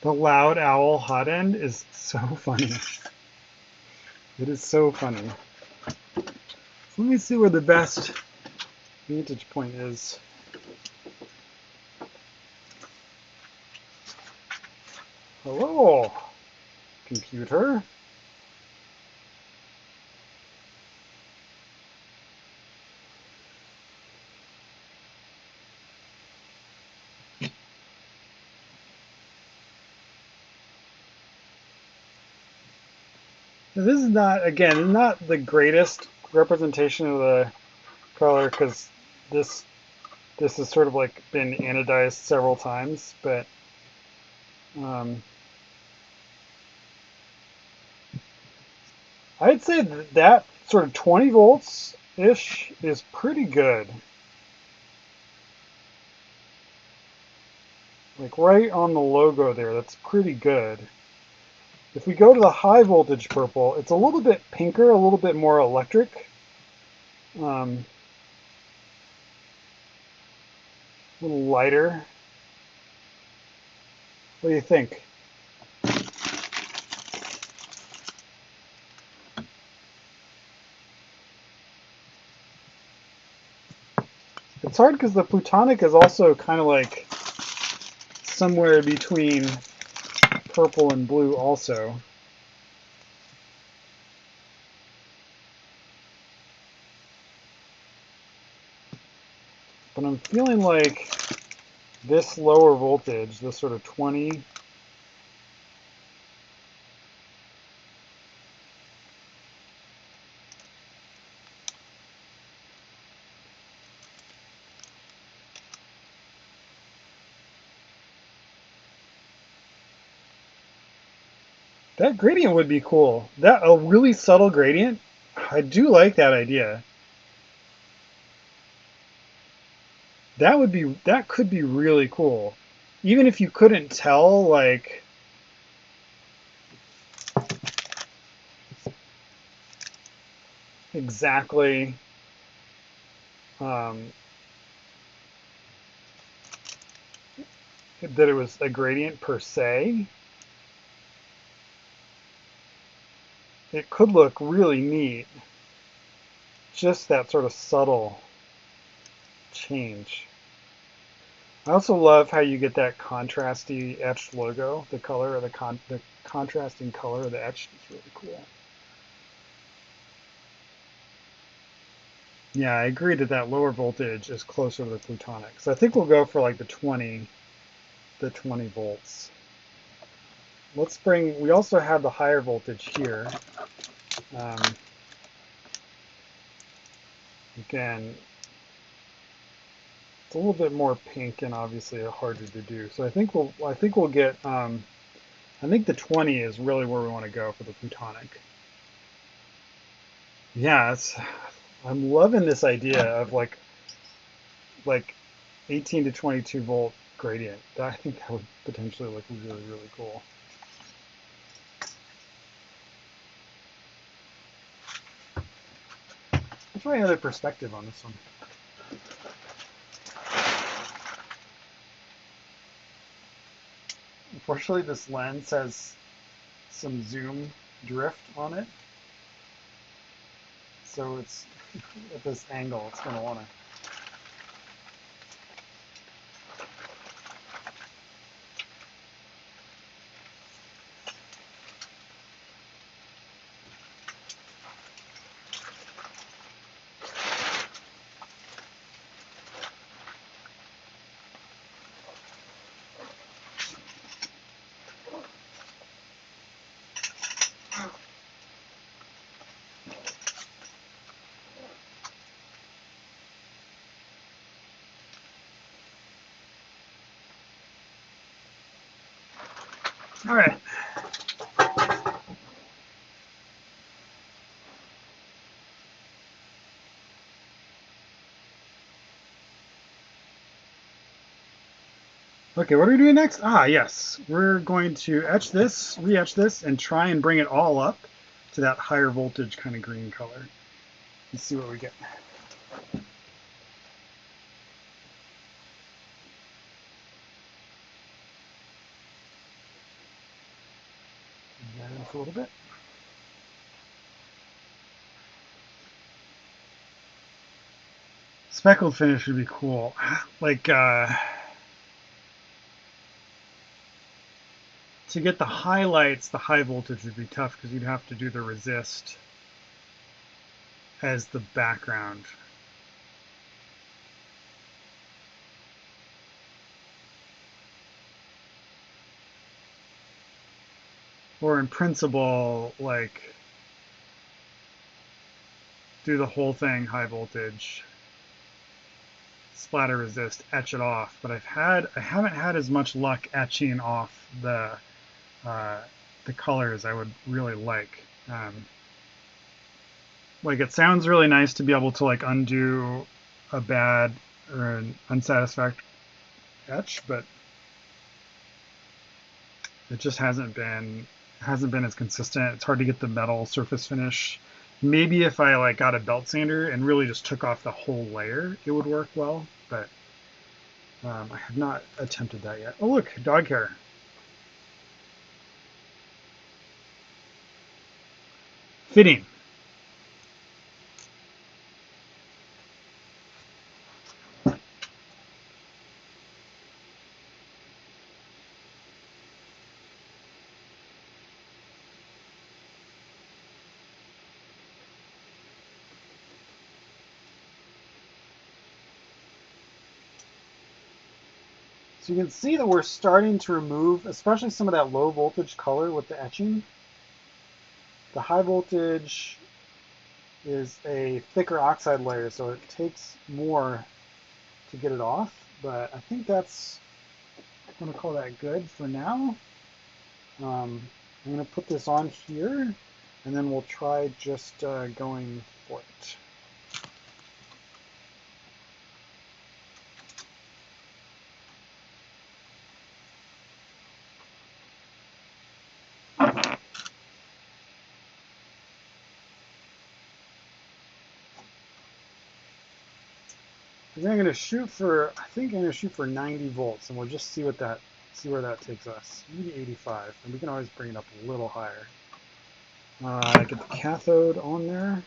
The loud owl hot end is so funny. It is so funny. So let me see where the best vantage point is. Hello, computer. This is not, again, not the greatest representation of the color because this has sort of like been anodized several times, but I'd say that sort of 20 volts-ish is pretty good. Like right on the logo there, that's pretty good. If we go to the high voltage purple, it's a little bit pinker, a little bit more electric. A little lighter. What do you think? It's hard because the plutonic is also kind of like somewhere between purple and blue also. But I'm feeling like this lower voltage, this sort of 20, that gradient would be cool. That a really subtle gradient. I do like that idea. That could be really cool. Even if you couldn't tell like exactly that it was a gradient per se, it could look really neat. Just that sort of subtle change. I also love how you get that contrasty etched logo. The color of the contrasting color of the etched is really cool. Yeah, I agree that that lower voltage is closer to the plutonic. So I think we'll go for like the 20 volts. let's bring, we also have the higher voltage here. Um, again, it's a little bit more pink and obviously harder to do. So I think we'll get, I think the 20 is really where we want to go for the photonic. Yeah, I'm loving this idea of like 18 to 22 volt gradient. I think that would potentially look really, really cool. I'll try another perspective on this one. Unfortunately, this lens has some zoom drift on it. So it's at this angle, it's going to want to. All right. Okay, what are we doing next? Ah, yes. We're going to etch this, re-etch this, and try and bring it all up to that higher voltage kind of green color. Let's see what we get. A little bit. Speckled finish would be cool. Like, to get the highlights, the high voltage would be tough because you'd have to do the resist as the background. Or in principle, like, do the whole thing high voltage, splatter resist, etch it off. But I haven't had as much luck etching off uh, the colors I would really like. Like it sounds really nice to be able to like undo a bad or an unsatisfactory etch, but it just hasn't been as consistent. It's hard to get the metal surface finish. Maybe if I like got a belt sander and really just took off the whole layer, it would work well. But I have not attempted that yet. Oh look, dog hair. Fitting. So you can see that we're starting to remove, especially some of that low voltage color with the etching. The high voltage is a thicker oxide layer, so it takes more to get it off, but I think that's, I'm going to call that good for now. I'm going to put this on here, and then we'll try just going for it. I'm going to shoot for, I think I'm going to shoot for 90 volts, and we'll just see what that, see where that takes us. Maybe 85, and we can always bring it up a little higher. Get the cathode on there.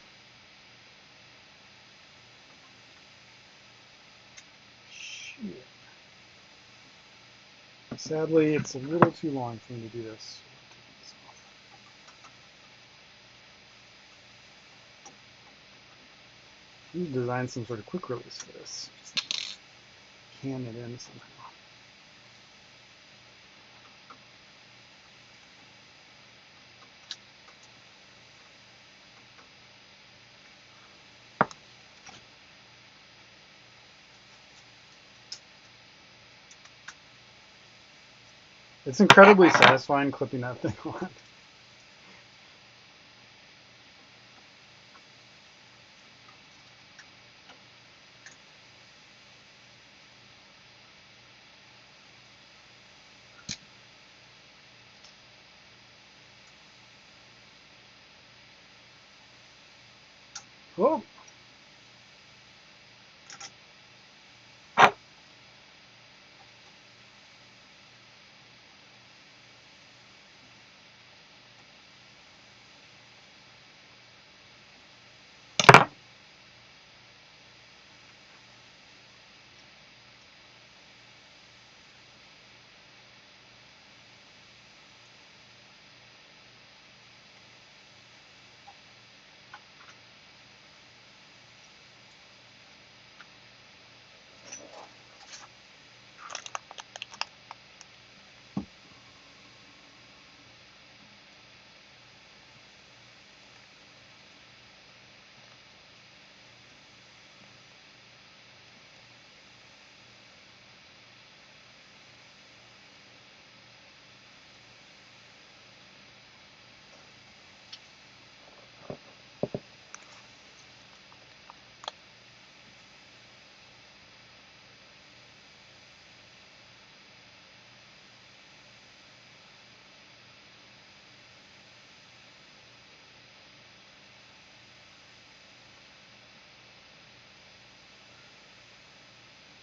Shit. Sadly, it's a little too long for me to do this. I need to design some sort of quick release for this. Just can it in somehow. It's incredibly satisfying clipping that thing on. Oh.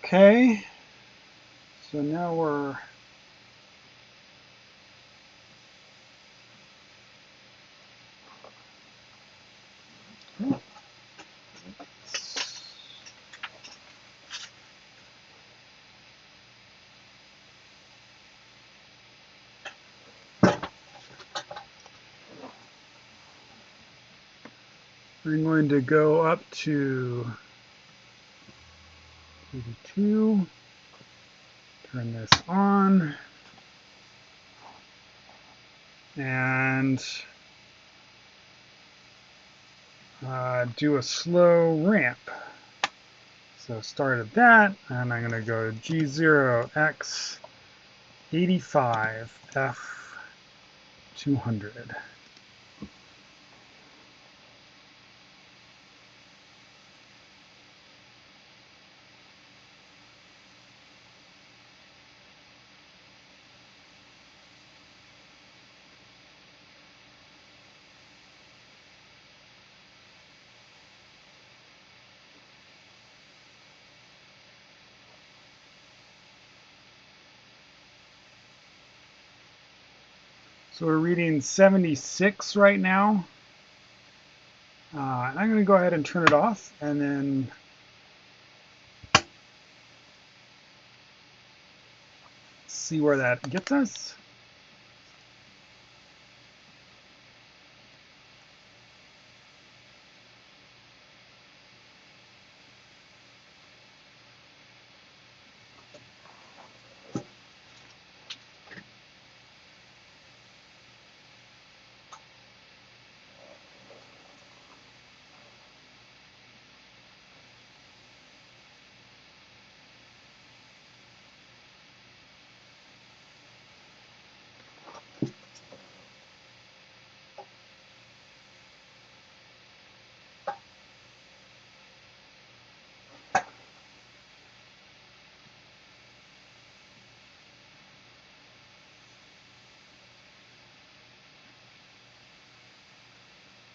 Okay, so now we're I'm going to go up to 82, turn this on, and do a slow ramp. So start at that, and I'm going to go G0X 85 F 200. So we're reading 76 right now. I'm going to go ahead and turn it off and then see where that gets us.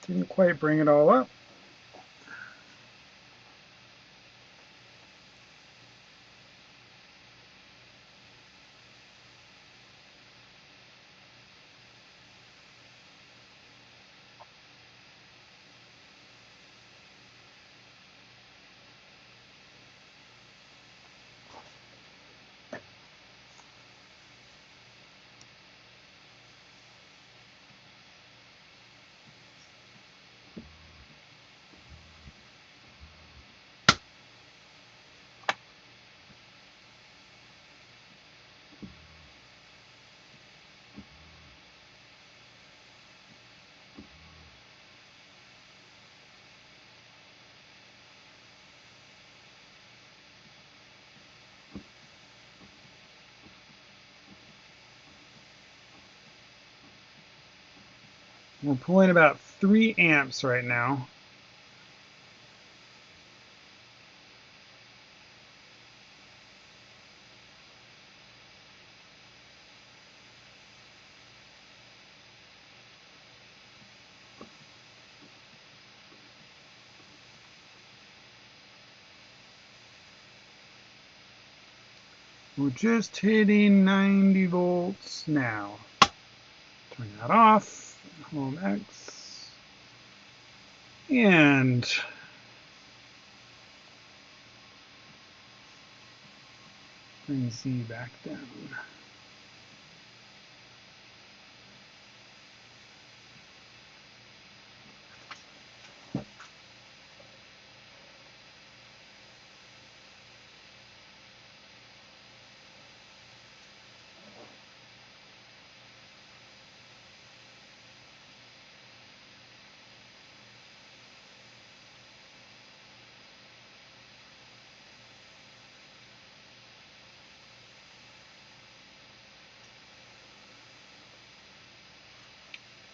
Didn't quite bring it all up. We're pulling about 3 amps right now. We're just hitting 90 volts now. Turn that off. Home X. And bring Z back down.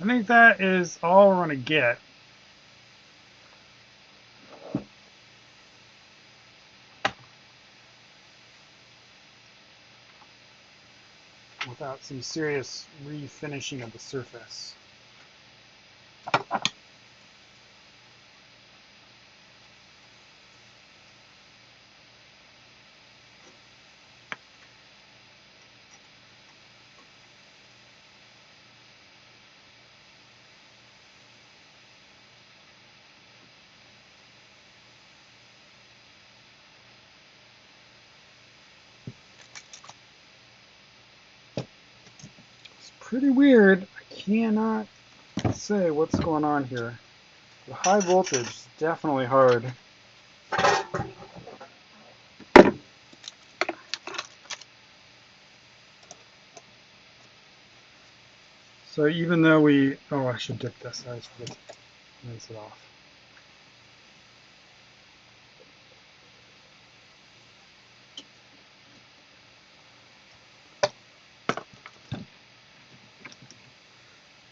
I think that is all we're going to get. Without some serious refinishing of the surface. It's pretty weird. I cannot say what's going on here. The high voltage is definitely hard. So even though we, oh, I should dip this. I just forget to rinse it off.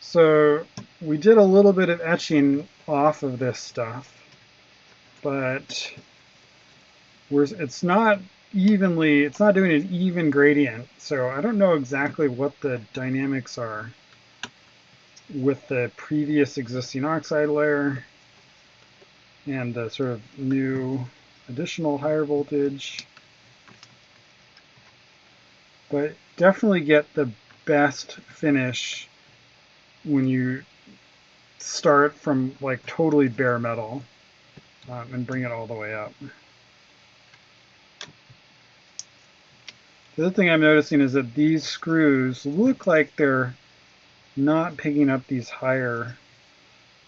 So we did a little bit of etching off of this stuff, but it's not it's not doing an even gradient. So I don't know exactly what the dynamics are with the previous existing oxide layer and the sort of new additional higher voltage. But definitely get the best finish when you start from like totally bare metal and bring it all the way up. The other thing I'm noticing is that these screws look like they're not picking up these higher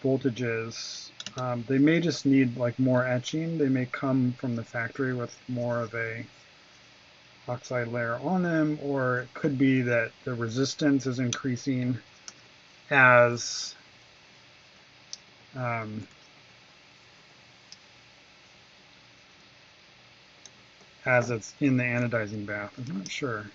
voltages. They may just need like more etching. They may come from the factory with more of a oxide layer on them, or it could be that the resistance is increasing as as it's in the anodizing bath. I'm not sure.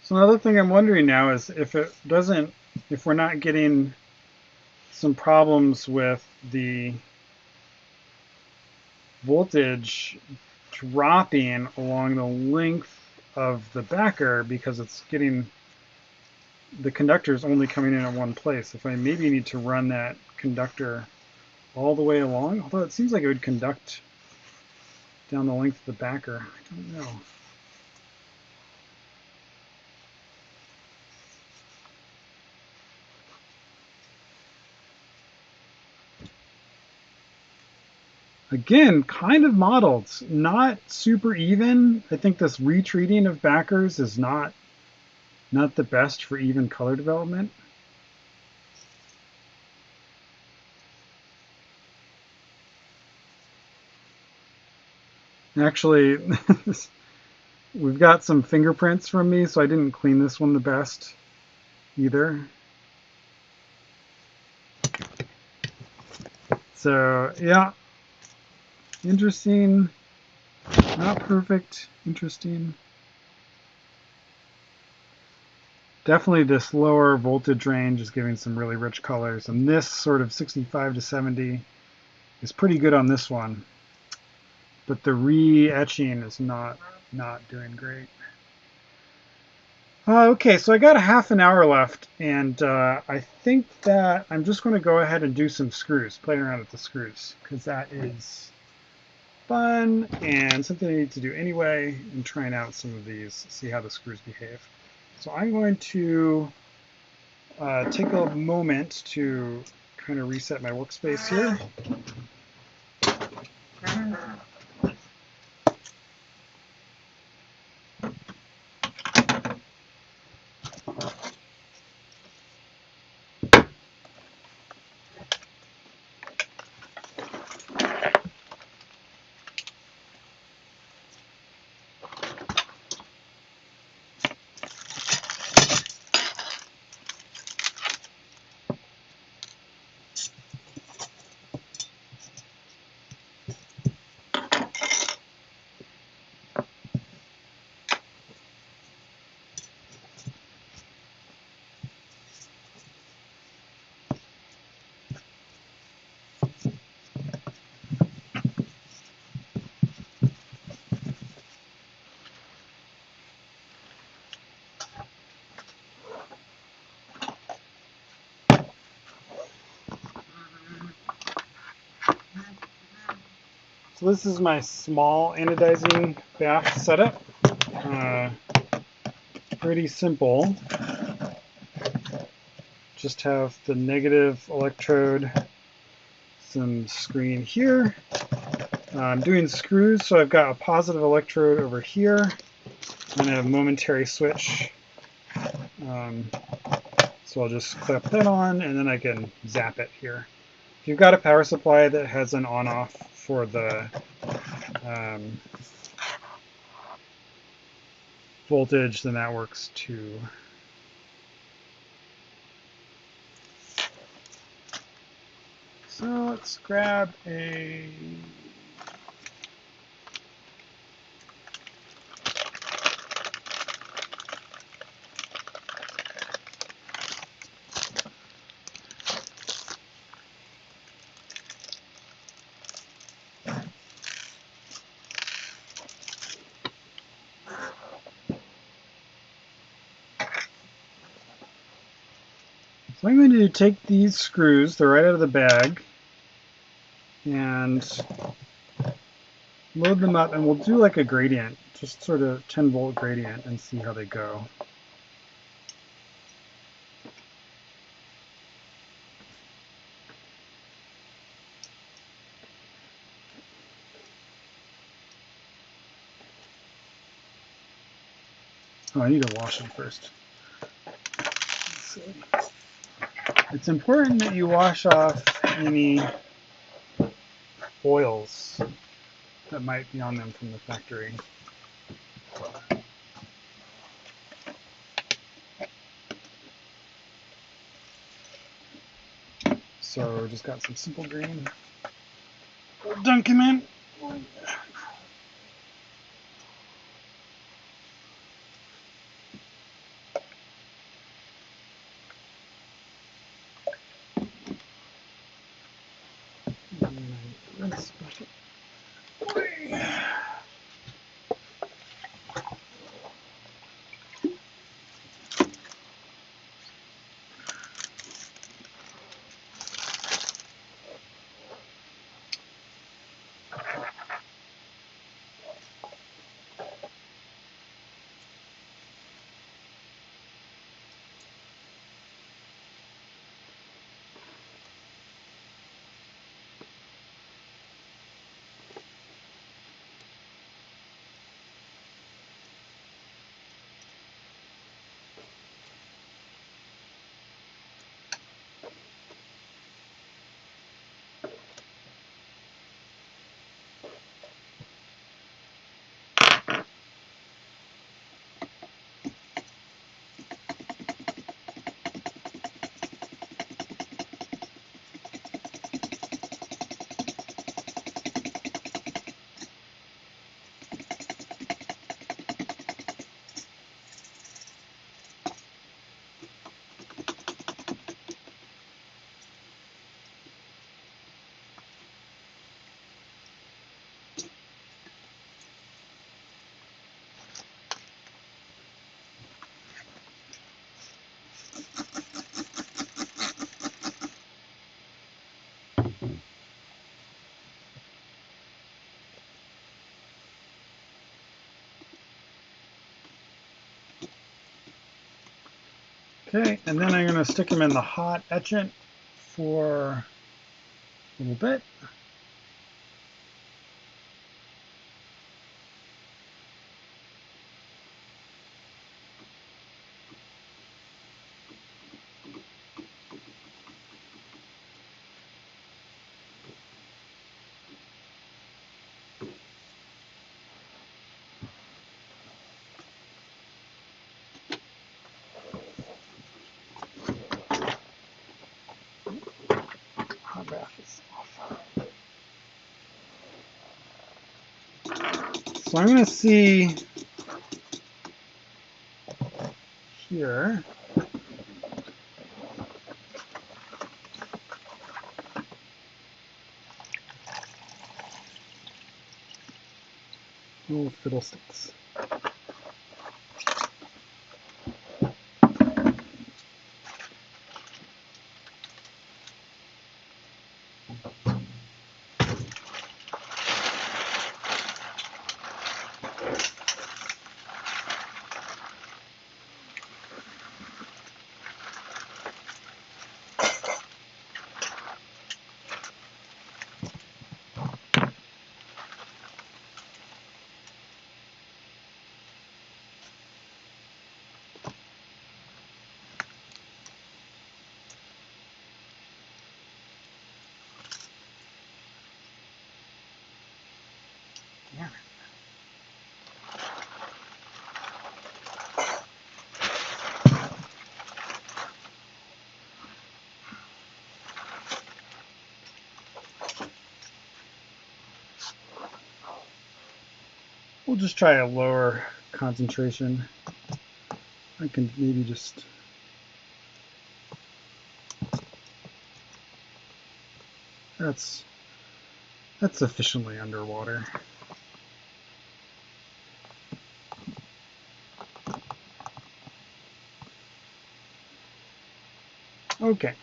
So another thing I'm wondering now is if we're not getting some problems with the voltage dropping along the length of the backer because it's getting the conductor is only coming in at one place. If I maybe need to run that conductor all the way along, although it seems like it would conduct down the length of the backer. I don't know. Again, kind of modeled, not super even. I think this retreating of backers is not the best for even color development. Actually, we've got some fingerprints from me, so I didn't clean this one the best either. So yeah, interesting, not perfect, interesting. Definitely this lower voltage range is giving some really rich colors, and this sort of 65 to 70 is pretty good on this one, but the re-etching is not doing great. Okay, so I got a half an hour left, and I think that I'm just going to go ahead and do some screws, playing around with the screws, because that is fun and something I need to do anyway, and trying out some of these, see how the screws behave. So I'm going to take a moment to kind of reset my workspace here. So this is my small anodizing bath setup. Pretty simple. Just have the negative electrode, some screen here. I'm doing screws, so I've got a positive electrode over here and a momentary switch. So I'll just clip that on, and then I can zap it here. If you've got a power supply that has an on-off for the voltage, then that works too. So let's grab a So I'm going to take these screws, they're right out of the bag, and load them up, and we'll do like a gradient, just sort of 10-volt gradient, and see how they go. Oh, I need to wash them first. It's important that you wash off any oils that might be on them from the factory. So just got some simple green. Dunk him in. Okay, and then I'm going to stick them in the hot etchant for a little bit. Hot bath is off. So I'm going to see here. Oh, fiddlesticks. Yeah. We'll just try a lower concentration. I can maybe just that's sufficiently underwater. Okay.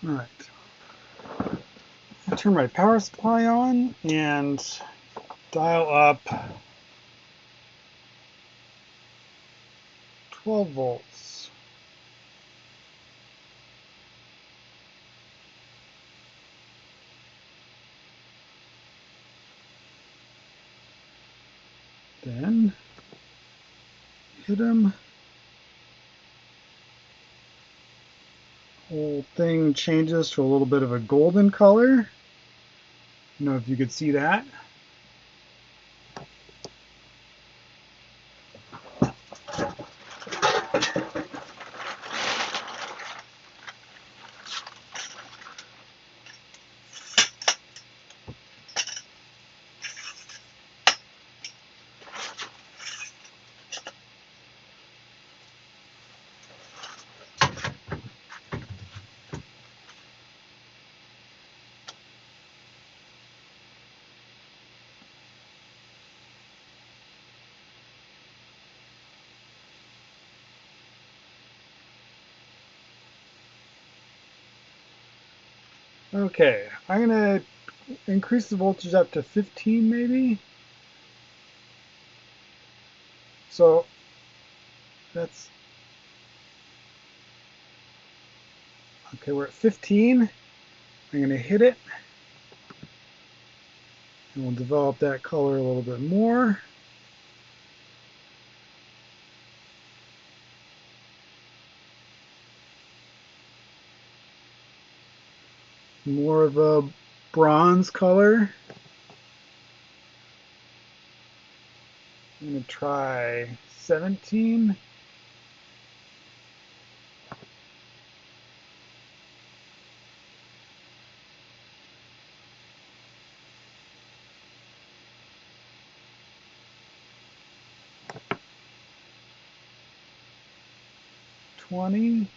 All right. I'll turn my power supply on and dial up 12 volts. Then hit them. Whole thing changes to a little bit of a golden color. I don't know if you could see that. Okay, I'm gonna increase the voltage up to 15 maybe. So that's okay, we're at 15. I'm gonna hit it and we'll develop that color a little bit more. More of a bronze color. I'm gonna try 17. 20.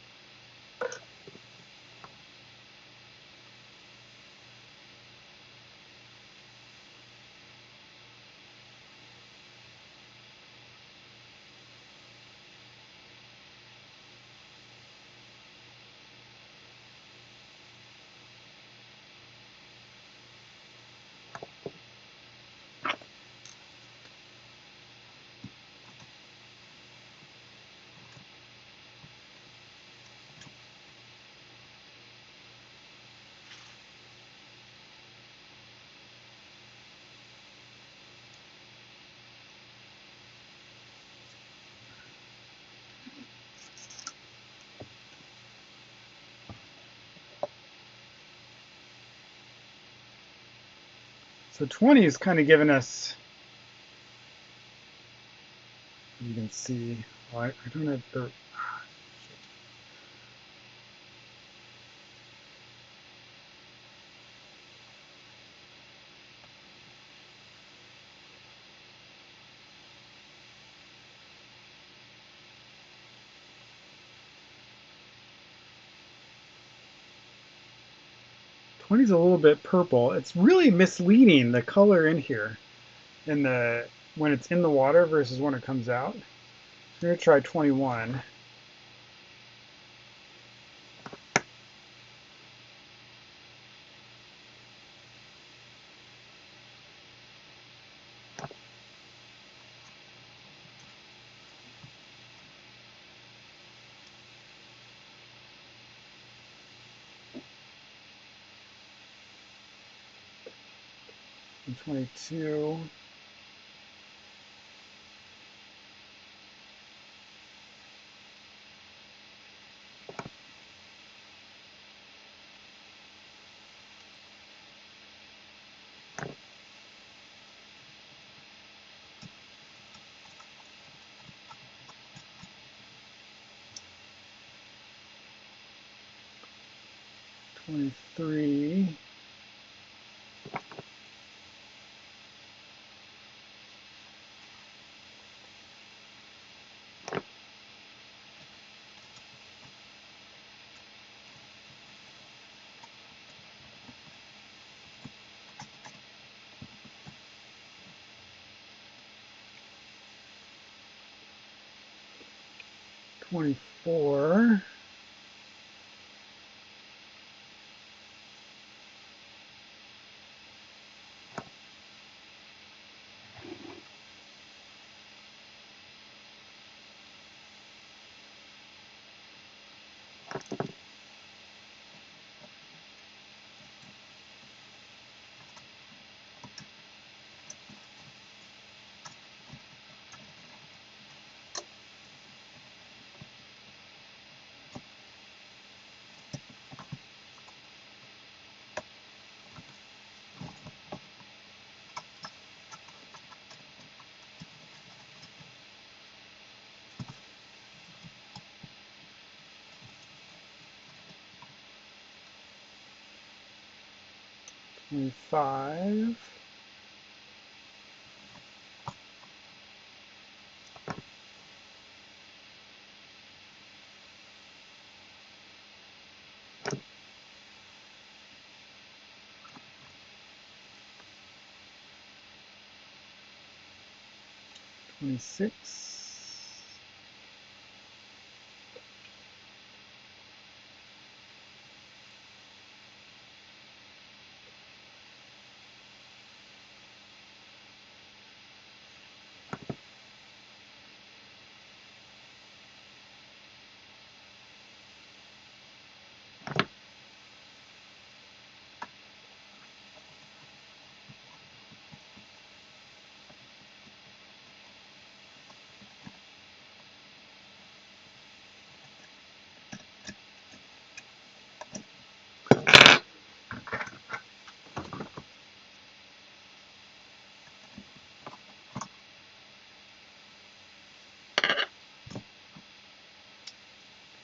So 20 is kind of giving us, you can see, oh, I don't have the, 20 is a little bit purple. It's really misleading, the color in here, in the when it's in the water versus when it comes out. So I'm going to try 21. And 22. Three. $24. 25. 26.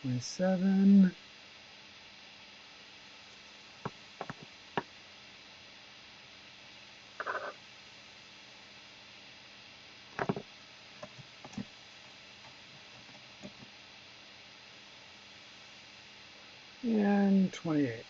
27. and 28.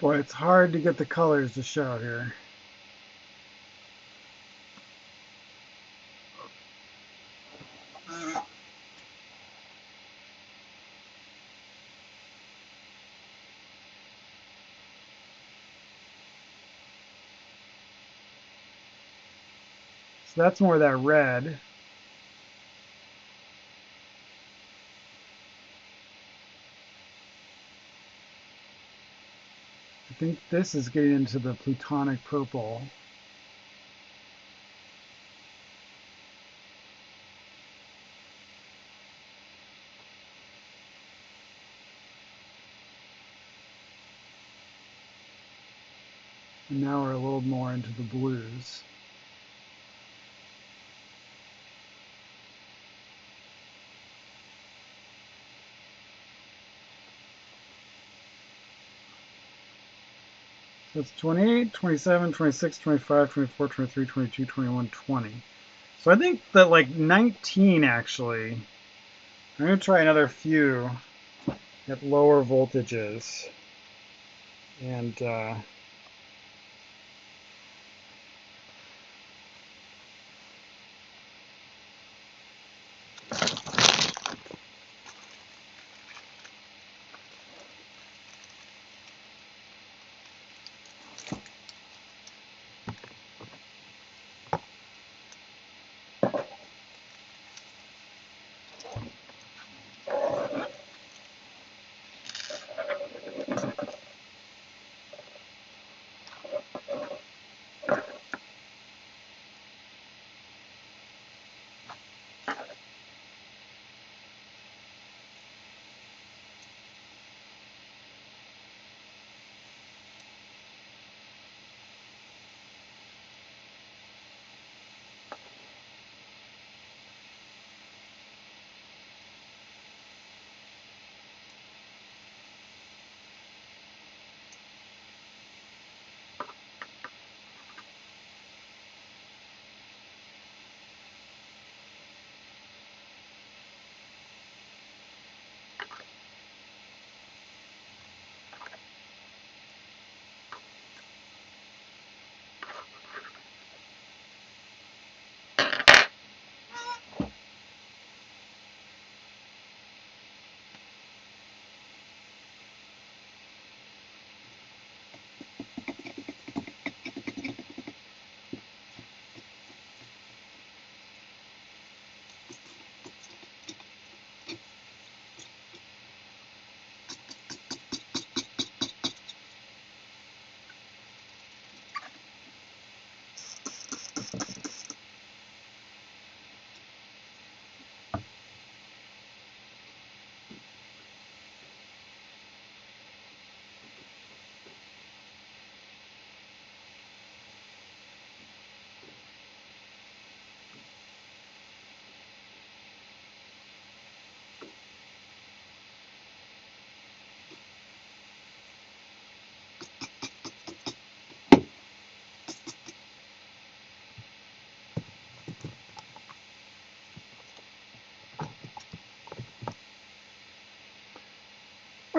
Boy, it's hard to get the colors to show here. So that's more of that red. I think this is getting into the plutonic purple. And now we're a little more into the blues. So it's 28, 27, 26, 25, 24, 23, 22, 21, 20. So I think that like 19 actually, I'm going to try another few at lower voltages. And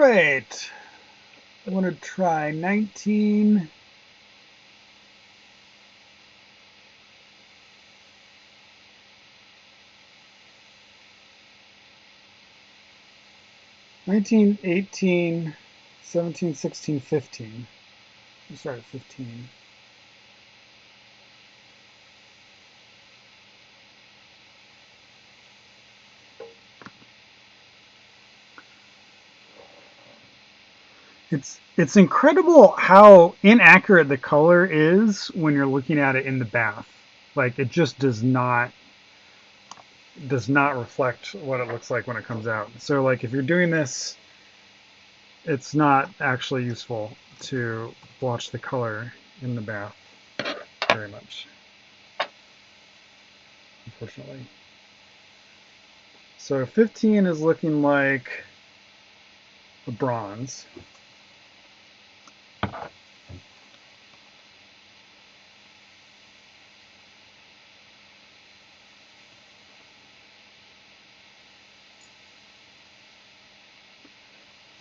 right, I want to try 19, 18, 17, 16, 15. We start at 15. It's incredible how inaccurate the color is when you're looking at it in the bath. Like it just does not reflect what it looks like when it comes out. So like if you're doing this, it's not actually useful to watch the color in the bath very much, unfortunately. So 15 is looking like a bronze.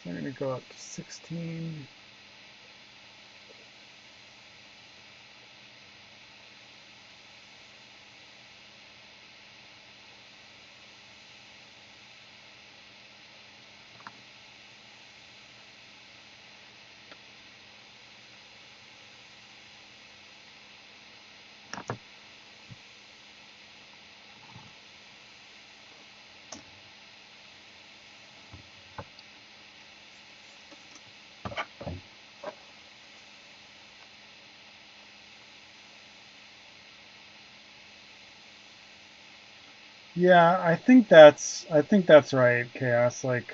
So I'm going to go up to 16. Yeah, I think that's right, Chaos. Like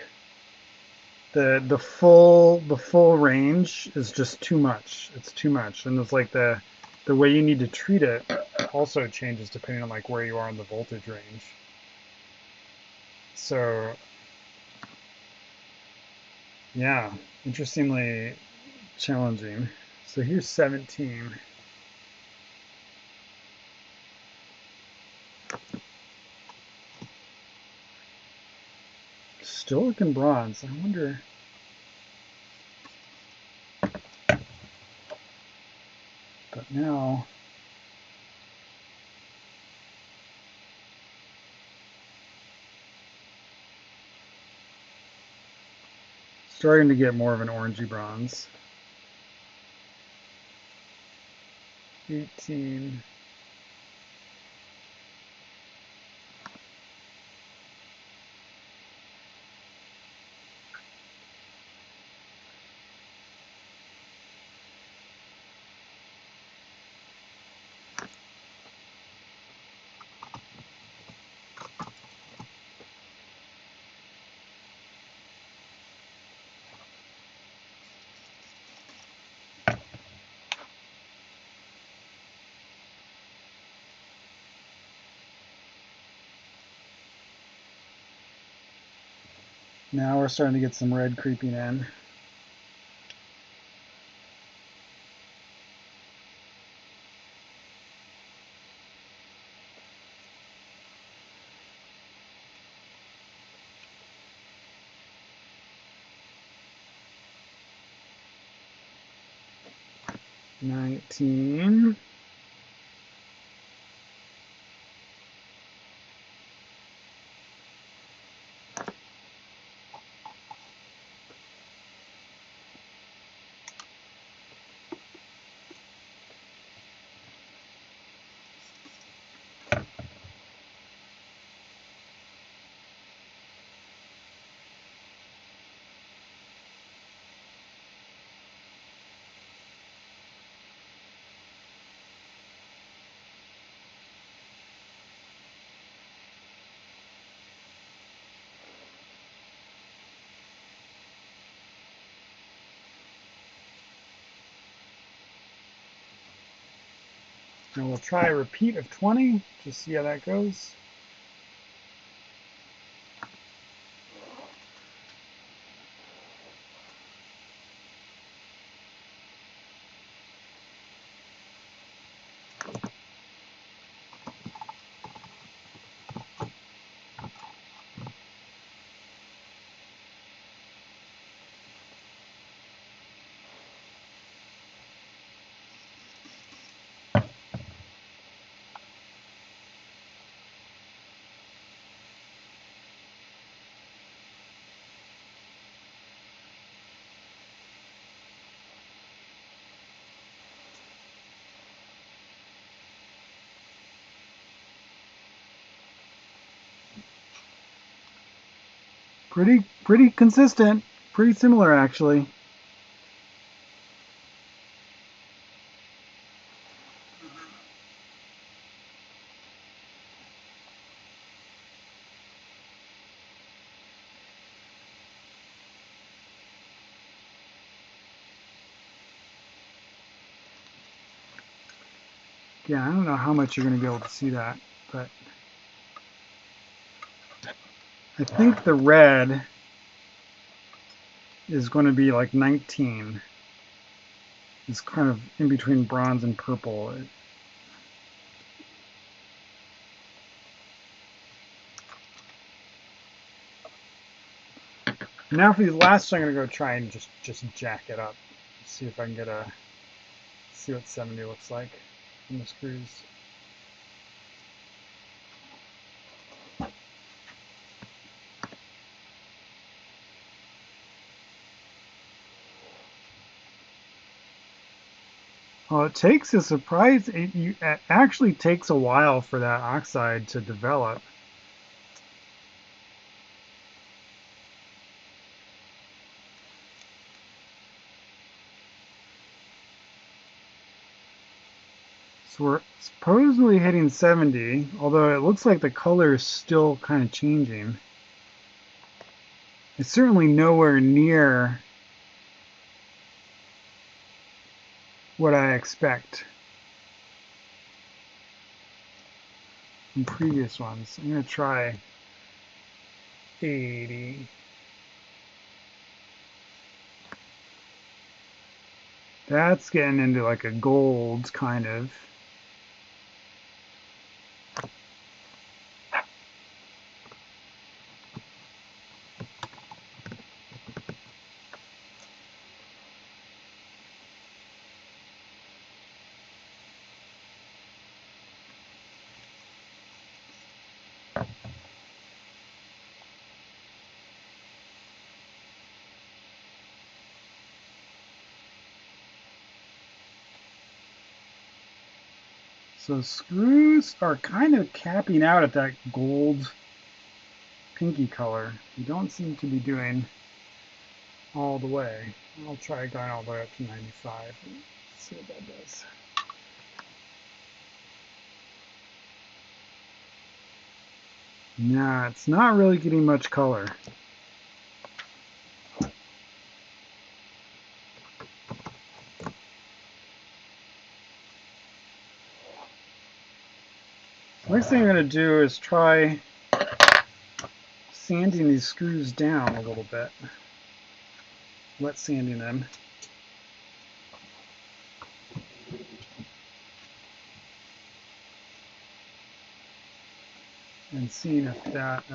the full range is just too much. It's too much. And it's like the way you need to treat it also changes depending on like where you are in the voltage range. So yeah, interestingly challenging. So here's 17. still looking bronze. I wonder. But now, starting to get more of an orangey bronze. 18. Now we're starting to get some red creeping in. $19. And we'll try a repeat of 20, just see how that goes. Pretty consistent, pretty similar actually. Yeah, I don't know how much you're going to be able to see that, but I think the red is going to be like 19. It's kind of in between bronze and purple. Now for the last, I'm going to go try and just jack it up. See if I can get see what 70 looks like on the screws. Well, it takes a surprise. It actually takes a while for that oxide to develop. So we're supposedly hitting 70, although it looks like the color is still kind of changing. It's certainly nowhere near what I expect from previous ones. I'm going to try 80. That's getting into like a gold kind of. So screws are kind of capping out at that gold pinky color. You don't seem to be doing all the way. I'll try going all the way up to 95 and see what that does. Nah, it's not really getting much color. Next thing I'm going to do is try sanding these screws down a little bit. Wet sanding them. And seeing if that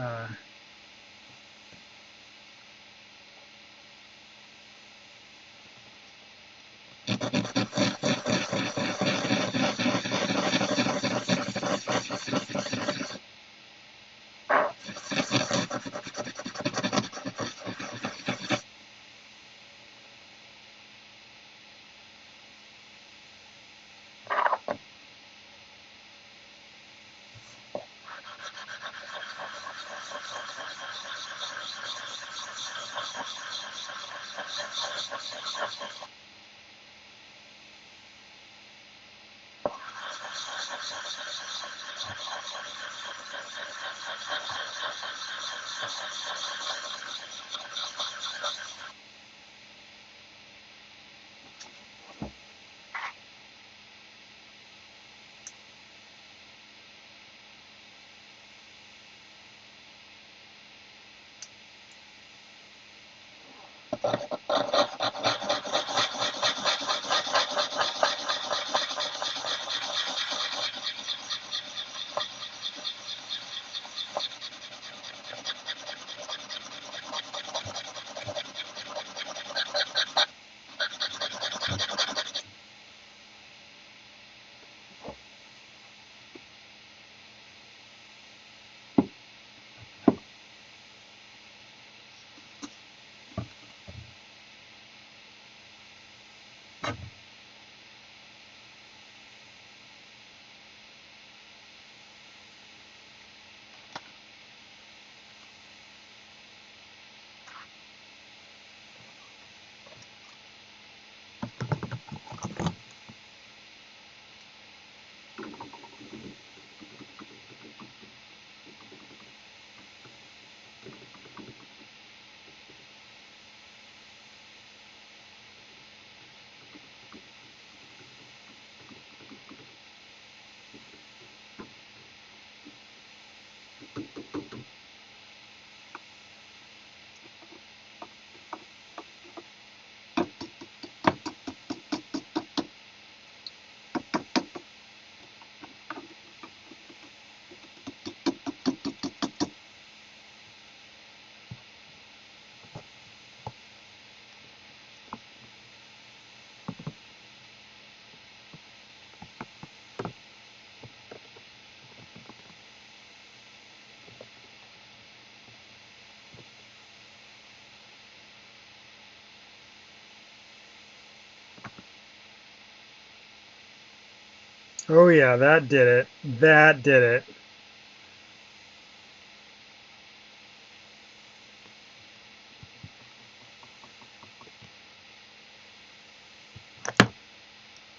oh yeah, that did it. That did it.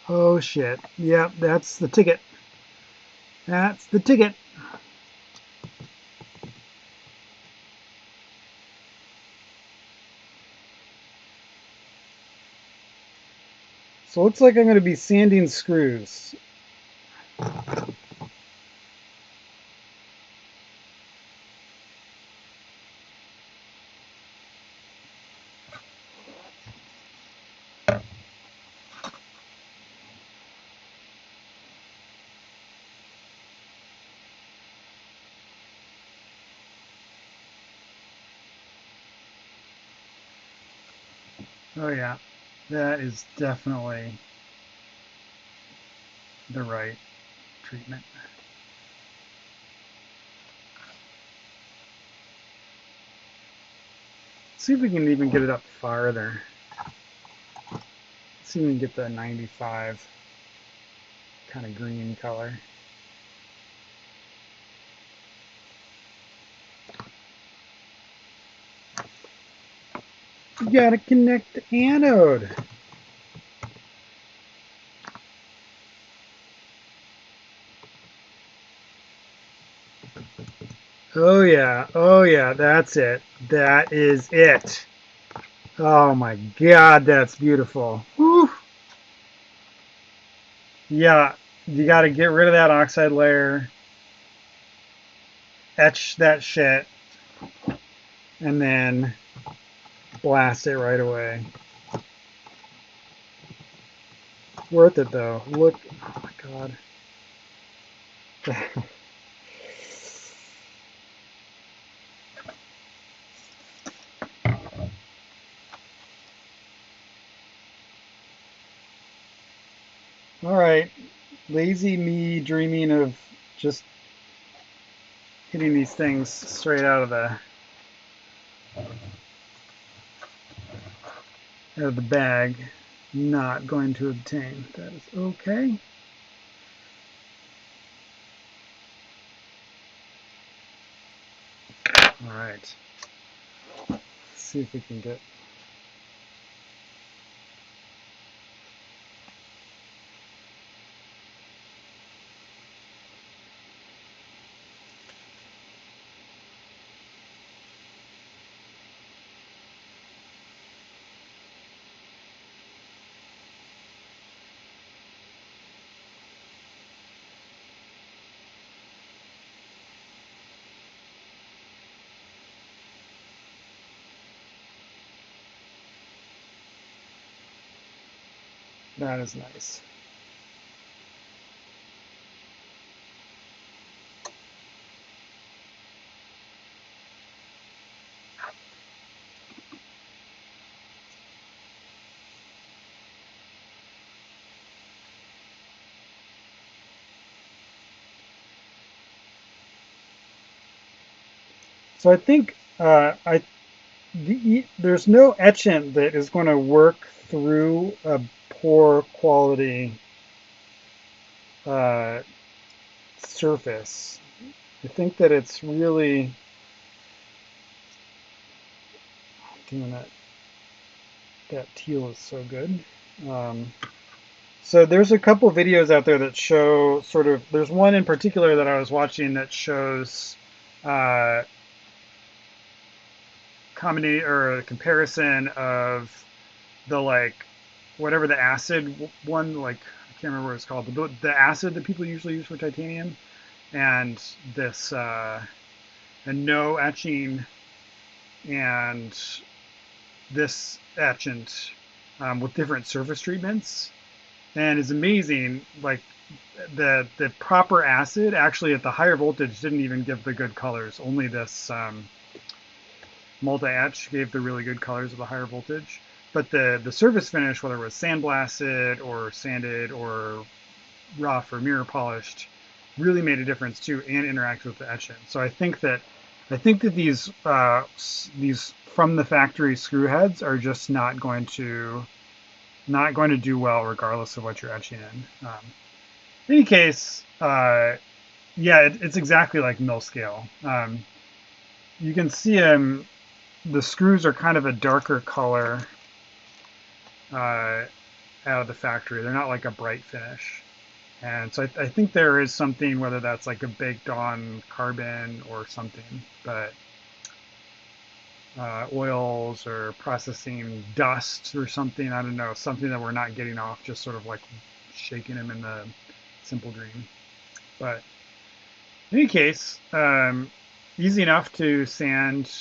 Oh shit. Yep, that's the ticket. That's the ticket. So it looks like I'm going to be sanding screws. Oh yeah, that is definitely the right treatment. See if we can even get it up farther. See if we can get the 95 kind of green color. You gotta connect the anode. oh yeah, that's it. That is it. Oh my God, that's beautiful. Whew. Yeah, you gotta get rid of that oxide layer, etch that shit, and then blast it right away. Worth it though. Look, oh my God. All right, lazy me dreaming of just hitting these things straight out of the bag. Not going to obtain. That is okay. All right. Let's see if we can get. That is nice. So I think there's no etchant that is going to work through a poor quality uh, surface. I think that it's really doing that. That teal is so good. Um, so there's a couple videos out there that show sort of. There's one in particular that I was watching that shows uh, combination or a comparison of the like whatever the acid one like I can't remember what it's called the acid that people usually use for titanium and this and no etching and this etchant with different surface treatments and is amazing like the proper acid actually at the higher voltage didn't even give the good colors only this multi-etch gave the really good colors of the higher voltage. But the surface finish, whether it was sandblasted or sanded or rough or mirror polished, really made a difference too and interacted with the etchant. So I think that these from the factory screw heads are just not going to do well regardless of what you're etching in. In any case, yeah, it's exactly like mill scale. You can see them the screws are kind of a darker color out of the factory. They're not like a bright finish. And so I think there is something, whether that's like a baked on carbon or something, but oils or processing dust or something, I don't know, something that we're not getting off, just sort of like shaking them in the simple dream. But in any case, easy enough to sand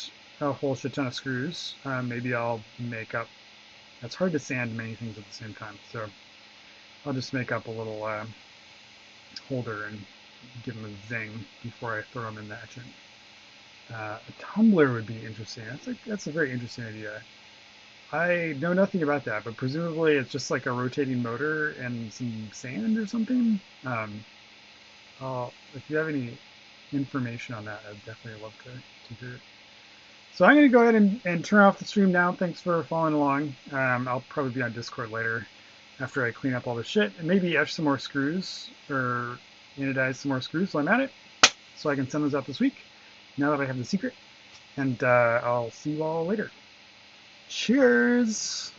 a whole shit ton of screws. Maybe I'll make up. It's hard to sand many things at the same time, so I'll just make up a little holder and give them a zing before I throw them in the etchant. A tumbler would be interesting. That's a very interesting idea. I know nothing about that, but presumably it's just like a rotating motor and some sand or something. If you have any information on that, I'd definitely love to hear it. So I'm going to go ahead and turn off the stream now. Thanks for following along. I'll probably be on Discord later. after I clean up all the shit, and maybe etch some more screws or anodize some more screws while I'm at it, so I can send those out this week. Now that I have the secret, and I'll see you all later. Cheers!